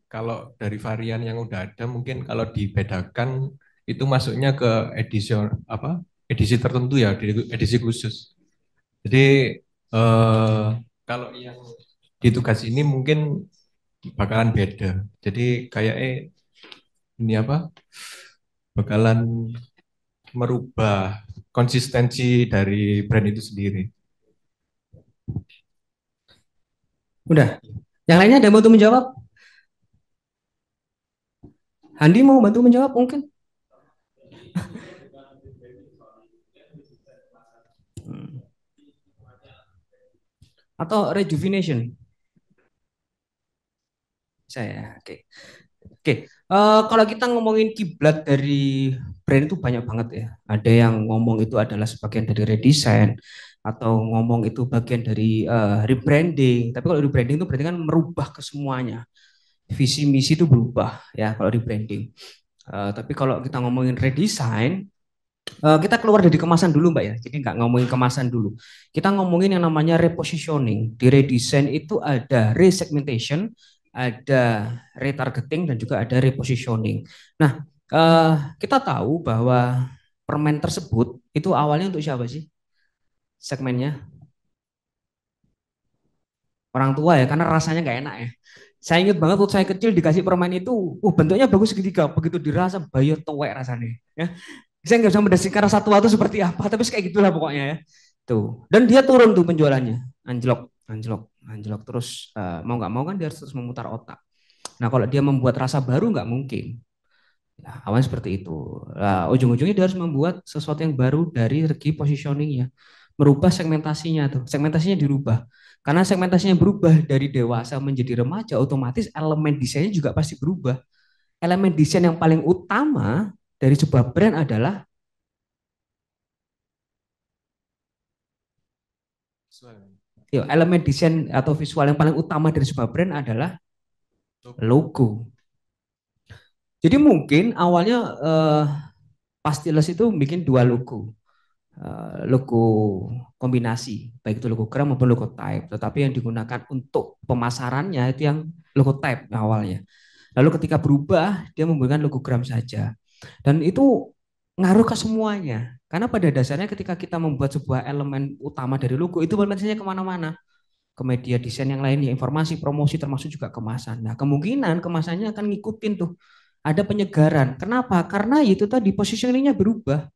kalau dari varian yang udah ada, mungkin kalau dibedakan itu masuknya ke edisi tertentu ya, edisi khusus. Jadi kalau yang di tugas ini mungkin bakalan beda. Jadi kayak ini bakalan merubah konsistensi dari brand itu sendiri. Udah. Yang lainnya ada yang bantu menjawab? Handi mau bantu menjawab mungkin? Atau rejuvenation? Saya, oke. Oke, kalau kita ngomongin kiblat dari brand itu banyak banget ya. Ada yang ngomong itu adalah sebagian dari redesign atau ngomong itu bagian dari rebranding. Tapi kalau rebranding itu berarti kan merubah ke semuanya. Visi misi itu berubah ya kalau rebranding. Tapi kalau kita ngomongin redesign, kita keluar dari kemasan dulu Mbak ya. Jadi nggak ngomongin kemasan dulu. Kita ngomongin yang namanya repositioning. Di redesign itu ada resegmentation, ada retargeting, dan juga ada repositioning. Nah, kita tahu bahwa permen tersebut itu awalnya untuk siapa sih segmennya? Orang tua ya, karena rasanya nggak enak ya. Saya ingat banget waktu saya kecil dikasih permen itu, bentuknya bagus segitiga, begitu dirasa bayo tuwek rasanya. Ya. Saya nggak bisa mendeskripsikan rasa tua itu seperti apa, tapi kayak gitulah pokoknya ya. Tuh. Dan dia turun tuh penjualannya, anjlok, anjlok, anjlok terus, mau nggak mau kan dia harus terus memutar otak. Nah kalau dia membuat rasa baru nggak mungkin. Ya, awalnya seperti itu. Nah, ujung-ujungnya dia harus membuat sesuatu yang baru dari segi positioningnya, merubah segmentasinya tuh, segmentasinya dirubah. Karena segmentasinya berubah dari dewasa menjadi remaja, otomatis elemen desainnya juga pasti berubah. Elemen desain yang paling utama dari sebuah brand adalah elemen desain atau visual yang paling utama dari sebuah brand adalah logo. Jadi mungkin awalnya Pastilles itu bikin dua logo. Logo kombinasi, baik itu logo gram maupun logo type, tetapi yang digunakan untuk pemasarannya itu yang logo type awalnya. Lalu ketika berubah, dia menggunakan logo gram saja. Dan itu ngaruh ke semuanya. Karena pada dasarnya ketika kita membuat sebuah elemen utama dari logo, itu implementasinya kemana-mana. Ke media desain yang lainnya, informasi, promosi, termasuk juga kemasan. Nah, kemungkinan kemasannya akan ngikutin tuh. Ada penyegaran. Kenapa? Karena itu tadi positioningnya berubah.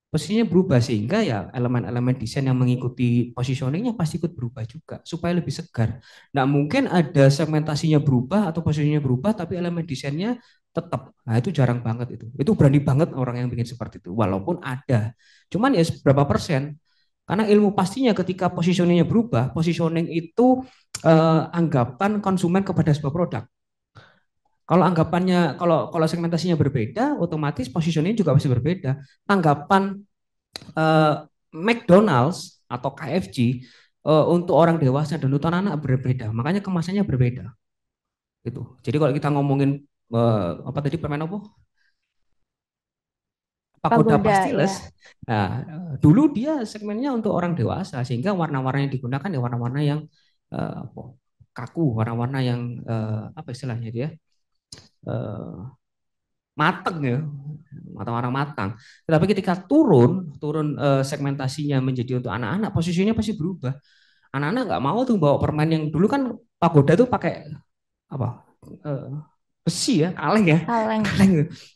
Posisinya berubah sehingga ya elemen-elemen desain yang mengikuti positioningnya pasti ikut berubah juga supaya lebih segar. Nah mungkin ada segmentasinya berubah atau posisinya berubah tapi elemen desainnya tetap. Nah itu jarang banget itu. Itu berani banget orang yang bikin seperti itu. Walaupun ada. Cuman ya berapa persen? Karena ilmu pastinya ketika positioningnya berubah, positioning itu anggapan konsumen kepada sebuah produk. Kalau anggapannya, kalau segmentasinya berbeda, otomatis positioning juga pasti berbeda. Tanggapan McDonald's atau KFC untuk orang dewasa dan untuk anak-anak berbeda. Makanya kemasannya berbeda. Gitu. Jadi kalau kita ngomongin apa tadi permen apa? Pagoda Pagoda ya. Pastilles. Nah, dulu dia segmennya untuk orang dewasa sehingga warna-warna yang digunakan ya warna-warna yang kaku, warna-warna yang apa istilahnya dia? Matang ya, orang matang. Tetapi ketika turun segmentasinya menjadi untuk anak-anak, posisinya pasti berubah. Anak-anak nggak mau tuh bawa permen yang dulu kan pagoda tuh pakai apa? Eh, besi ya, kaleng ya, Kaleng. kaleng.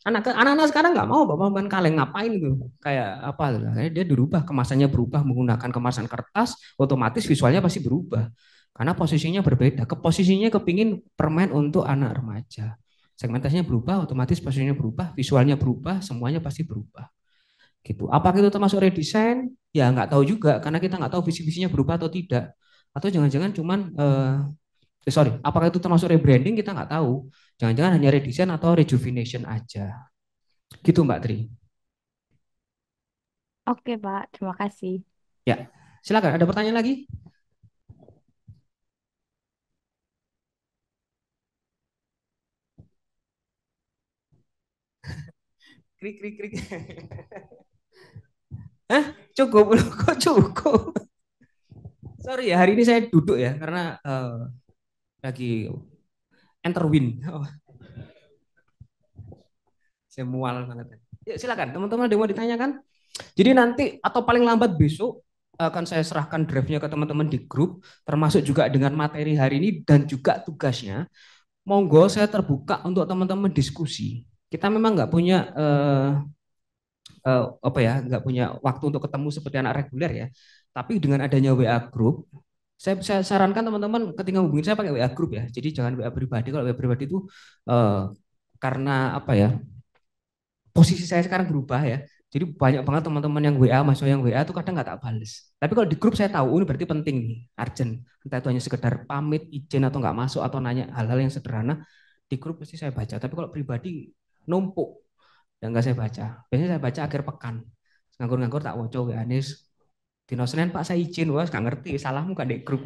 Anak-anak sekarang nggak mau bawa permen kaleng, ngapain gitu? Kayak apa? Kayak dia dirubah, kemasannya berubah menggunakan kemasan kertas, otomatis visualnya pasti berubah. Karena posisinya berbeda. Posisinya kepingin permen untuk anak remaja. Segmentasinya berubah, otomatis posisinya berubah, visualnya berubah, semuanya pasti berubah. Gitu. Apakah itu termasuk redesign? Ya nggak tahu juga, karena kita nggak tahu visi-visinya berubah atau tidak. Atau jangan-jangan cuman, sorry, apakah itu termasuk rebranding? Kita nggak tahu. Jangan-jangan hanya redesign atau rejuvenation aja. Gitu Mbak Tri. Oke, Pak. Terima kasih. Ya, silakan. Ada pertanyaan lagi? Krik, krik, krik. Hah? Cukup? Kok cukup? Sorry ya, hari ini saya duduk ya, karena lagi enter win. Oh, saya mual banget. Ya, silakan, teman-teman ada yang mau ditanyakan? Jadi nanti atau paling lambat besok akan saya serahkan draftnya ke teman-teman di grup, termasuk juga dengan materi hari ini dan juga tugasnya. Monggo saya terbuka untuk teman-teman diskusi. Kita memang nggak punya apa ya, nggak punya waktu untuk ketemu seperti anak reguler ya. Tapi dengan adanya WA group, saya sarankan teman-teman ketika hubungin saya pakai WA group ya. Jadi jangan WA pribadi. Kalau WA pribadi itu karena apa ya? Posisi saya sekarang berubah ya. Jadi banyak banget teman-teman yang WA, masuk yang WA itu kadang nggak tak bales. Tapi kalau di grup saya tahu ini berarti penting nih, urgent. Entah itu hanya sekedar pamit, izin atau nggak masuk atau nanya hal-hal yang sederhana, di grup pasti saya baca. Tapi kalau pribadi numpuk yang nggak saya baca. Biasanya saya baca akhir pekan. Nganggur-nganggur tak waca WA nis. Dino Senin Pak saya izin, wah nggak ngerti salahmu kan di grup.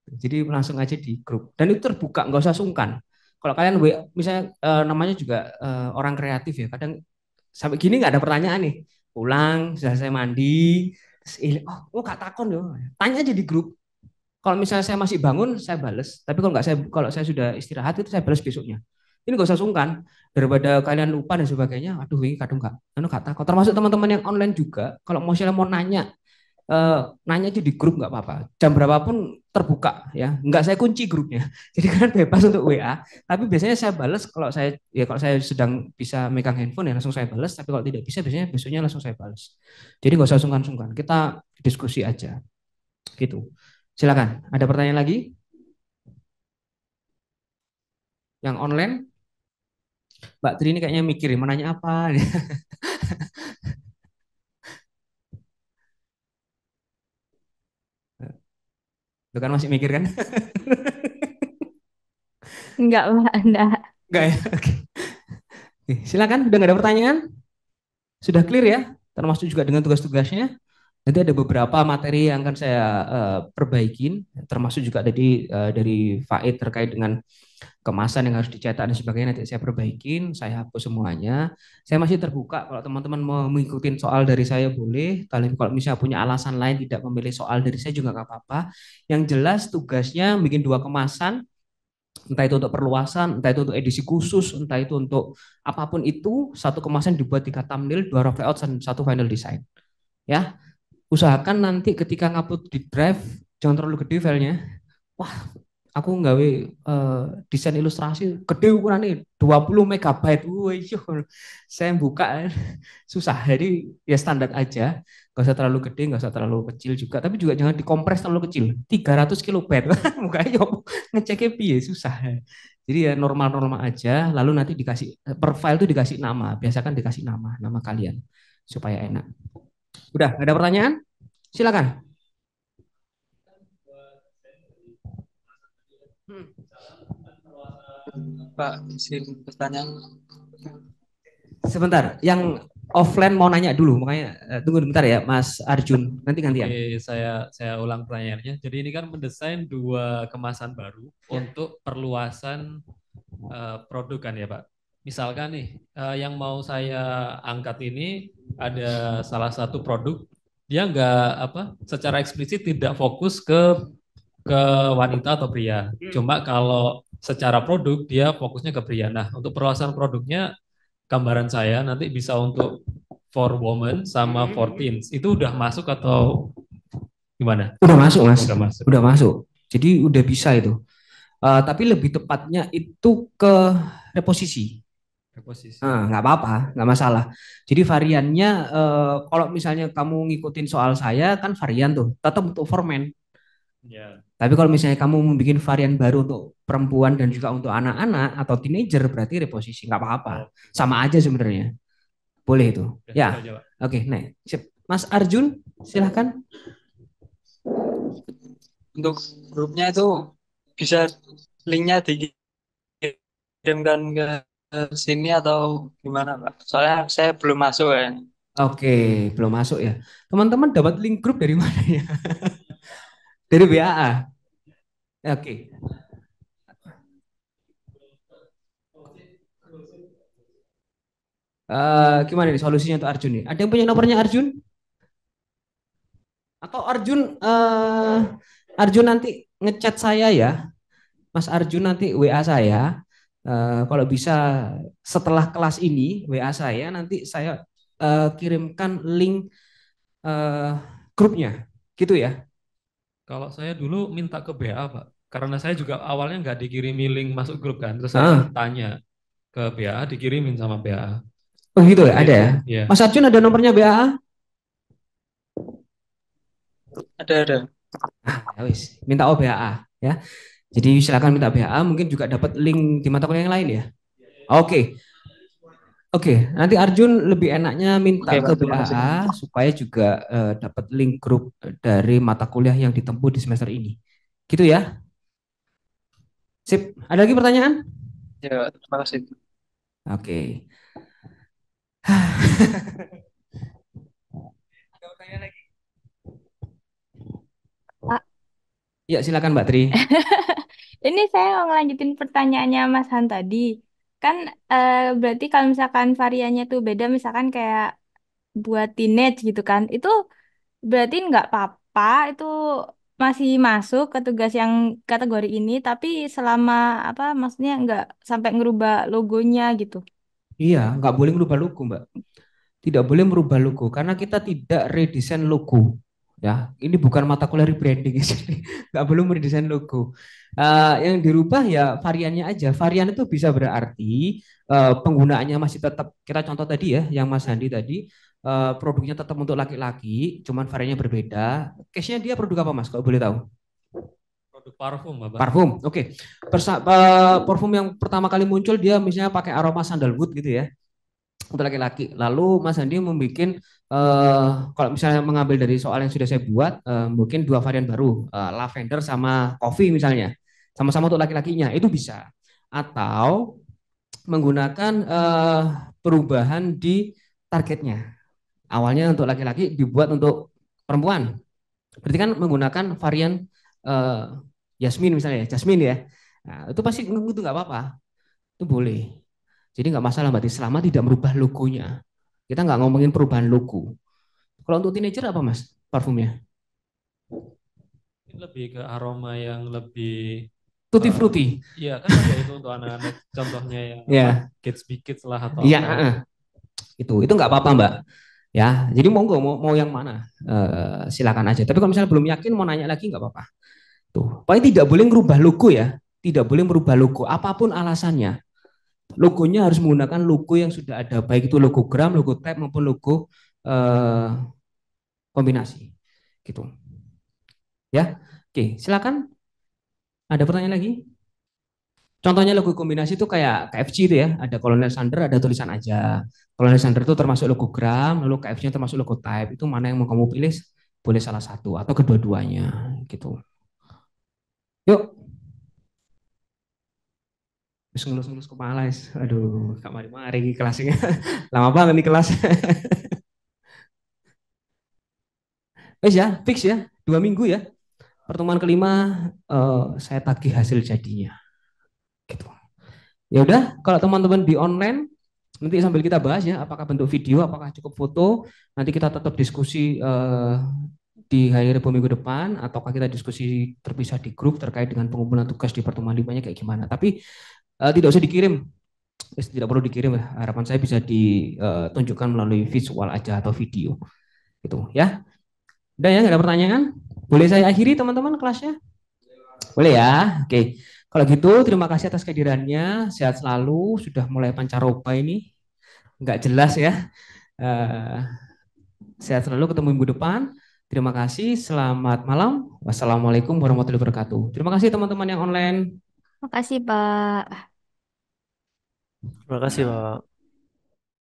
Jadi langsung aja di grup. Dan itu terbuka, nggak usah sungkan. Kalau kalian misalnya namanya juga orang kreatif ya, kadang sampai gini nggak ada pertanyaan nih. Pulang, sudah saya mandi, terus, oh gak takon yo. Tanya aja di grup. Kalau misalnya saya masih bangun, saya bales. Tapi kalau saya sudah istirahat itu saya bales besoknya. Ini gak usah sungkan daripada kalian lupa dan sebagainya. Aduh, ini kadang nggak takut. Termasuk teman-teman yang online juga, kalau mau nanya, nanya aja di grup nggak apa-apa. Jam berapapun terbuka ya. Nggak saya kunci grupnya. Jadi kalian bebas untuk WA. Tapi biasanya saya balas kalau saya sedang bisa megang handphone ya langsung saya balas. Tapi kalau tidak bisa biasanya besoknya langsung saya balas. Jadi nggak usah sungkan-sungkan. Kita diskusi aja gitu. Silakan. Ada pertanyaan lagi? Yang online? Mbak Tri ini kayaknya mikir mau nanya apa? Itu kan masih mikir kan? Enggak, Mbak, enggak. Enggak ya? Oke. Silakan. Udah nggak ada pertanyaan? Sudah clear ya? Termasuk juga dengan tugas-tugasnya. Nanti ada beberapa materi yang akan saya perbaikin, termasuk juga dari Faid terkait dengan kemasan yang harus dicetak dan sebagainya. Nanti saya perbaikin, saya hapus semuanya. Saya masih terbuka kalau teman-teman mau mengikuti soal dari saya boleh. Kalau misalnya punya alasan lain tidak memilih soal dari saya juga nggak apa-apa. Yang jelas tugasnya bikin 2 kemasan, entah itu untuk perluasan, entah itu untuk edisi khusus, entah itu untuk apapun itu, 1 kemasan dibuat 3 thumbnail, 2 rough layout, dan 1 final design. Ya, usahakan nanti ketika ngupload di drive jangan terlalu gede filenya. Wah, aku nggawe desain ilustrasi gede ukurannya 20 megabyte. Wih, saya buka susah. Jadi ya standar aja. Gak usah terlalu gede, gak usah terlalu kecil juga. Tapi juga jangan dikompres terlalu kecil. 300 kilobyte. Mukanya ngeceknya piye susah. Jadi ya normal-normal aja. Lalu nanti dikasih per file itu dikasih nama. Biasakan dikasih nama kalian supaya enak. Udah, ada pertanyaan? Silakan. Pak, izin pertanyaan. Sebentar, yang offline mau nanya dulu, makanya tunggu bentar ya, Mas Arjun. Nanti gantian. Oke, saya ulang pertanyaannya. Jadi ini kan mendesain 2 kemasan baru untuk perluasan produk kan ya Pak. Misalkan nih yang mau saya angkat ini ada salah satu produk dia nggak secara eksplisit tidak fokus ke wanita atau pria. Cuma kalau secara produk dia fokusnya ke pria. Nah, untuk perluasan produknya gambaran saya nanti bisa untuk for women sama for teens. Itu udah masuk atau gimana? Udah masuk, Mas. Udah masuk. Udah masuk. Jadi udah bisa itu. Tapi lebih tepatnya itu ke reposisi. Reposisi. Nggak apa-apa, nggak masalah. Jadi variannya kalau misalnya kamu ngikutin soal saya kan varian tuh, tetap untuk formen. Ya. Tapi kalau misalnya kamu membuat varian baru untuk perempuan dan juga untuk anak-anak atau teenager berarti reposisi nggak apa-apa, sama aja sebenarnya. Boleh itu. Ya. Oke, nah, Mas Arjun, silahkan. Untuk grupnya itu bisa linknya dikirimkan ke sini atau gimana Pak? Soalnya saya belum masuk ya. Oke, belum masuk ya. Teman-teman dapat link grup dari mana ya? Dari BAA. Oke. Gimana nih solusinya untuk Arjun nih? Ada yang punya nomornya Arjun? Atau Arjun nanti ngechat saya ya, Mas Arjun nanti WA saya. Kalau bisa setelah kelas ini WA saya nanti saya kirimkan link grupnya, gitu ya. Kalau saya dulu minta ke BA Pak, karena saya juga awalnya nggak dikirimi link masuk grup kan, terus saya tanya ke BA, dikirimin sama BA. Oh gitu ya, ada ya. Yeah. Mas Arjun ada nomornya BA? Ada. Wis, minta BA ya. Jadi silakan minta BA, mungkin juga dapat link di mata kuliah yang lain ya. Oke, nanti Arjun lebih enaknya minta ke BA supaya juga dapat link grup dari mata kuliah yang ditempuh di semester ini. Gitu ya. Sip, ada lagi pertanyaan? Ya, terima kasih. Oke. Pak. Ya, silakan Mbak Tri. Ini saya mau ngelanjutin pertanyaannya Mas Han tadi. Kan berarti kalau misalkan variannya tuh beda, misalkan kayak buat teenage gitu kan, itu berarti nggak apa-apa itu masih masuk ke tugas yang kategori ini, tapi selama apa maksudnya nggak sampai ngerubah logonya gitu. Iya, nggak boleh merubah logo, Mbak. Tidak boleh merubah logo karena kita tidak redesign logo. Ya, ini bukan mata kuliah rebranding, jadi nggak boleh meredesain logo. Yang dirubah ya variannya aja. Varian itu bisa berarti penggunaannya masih tetap. Kita contoh tadi ya, yang Mas Handi tadi produknya tetap untuk laki-laki, cuman variannya berbeda. Case-nya dia produk apa, Mas? Kalau boleh tahu? Produk parfum, Bapak. Parfum, oke. Parfum yang pertama kali muncul dia misalnya pakai aroma sandalwood gitu ya, untuk laki-laki. Lalu Mas Andi membuat kalau misalnya mengambil dari soal yang sudah saya buat, mungkin dua varian baru, lavender sama coffee misalnya, sama-sama untuk laki-lakinya itu bisa. Atau menggunakan perubahan di targetnya. Awalnya untuk laki-laki dibuat untuk perempuan. Berarti kan menggunakan varian eh, Yasmin misalnya, Jasmine ya. Nah, itu pasti itu nggak apa-apa, itu boleh. Jadi nggak masalah Mbak Tis, selama tidak merubah logonya. Kita nggak ngomongin perubahan logo. Kalau untuk teenager apa Mas parfumnya? Lebih ke aroma yang lebih Tutti frutti. Iya kan ada itu untuk anak-anak contohnya yang Ya. Kids Be Kids lah atau Iya, apa. itu nggak apa-apa Mbak. Ya, jadi monggo mau yang mana silakan aja. Tapi kalau misalnya belum yakin mau nanya lagi nggak apa-apa. Tuh, pokoknya tidak boleh merubah logo ya, tidak boleh merubah logo apapun alasannya. Logonya harus menggunakan logo yang sudah ada, baik itu logo gram, logo tab maupun logo kombinasi, gitu. Ya, oke, silakan. Ada pertanyaan lagi? Contohnya logo kombinasi itu kayak KFC itu ya, ada Colonel Sanders, ada tulisan aja. Colonel Sanders itu termasuk logo gram, lalu KFC-nya termasuk logo type. Itu mana yang mau kamu pilih? Boleh salah satu atau kedua-duanya, gitu. Yuk. Terus ngelus-ngelus kepala, aduh, gak mari-mari kelasnya. Lama banget nih kelas. Wes ya, fix ya, 2 minggu ya. Pertemuan kelima saya tagih hasil jadinya. Gitu. Ya udah, kalau teman-teman di online nanti sambil kita bahas ya, apakah bentuk video, apakah cukup foto. Nanti kita tetap diskusi di hari Rabu minggu depan, ataukah kita diskusi terpisah di grup terkait dengan pengumpulan tugas di pertemuan limanya kayak gimana. Tapi tidak usah dikirim, tidak perlu dikirim ya. Harapan saya bisa ditunjukkan melalui visual aja atau video. Gitu ya. Udah ya, nggak ada pertanyaan? Boleh saya akhiri teman-teman kelasnya? Boleh ya? Oke. Kalau gitu terima kasih atas kehadirannya. Sehat selalu. Sudah mulai pancaroba ini. Nggak jelas ya. Sehat selalu, ketemu minggu depan. Terima kasih. Selamat malam. Wassalamualaikum warahmatullahi wabarakatuh. Terima kasih teman-teman yang online. Makasih, Pak. Terima kasih, Pak.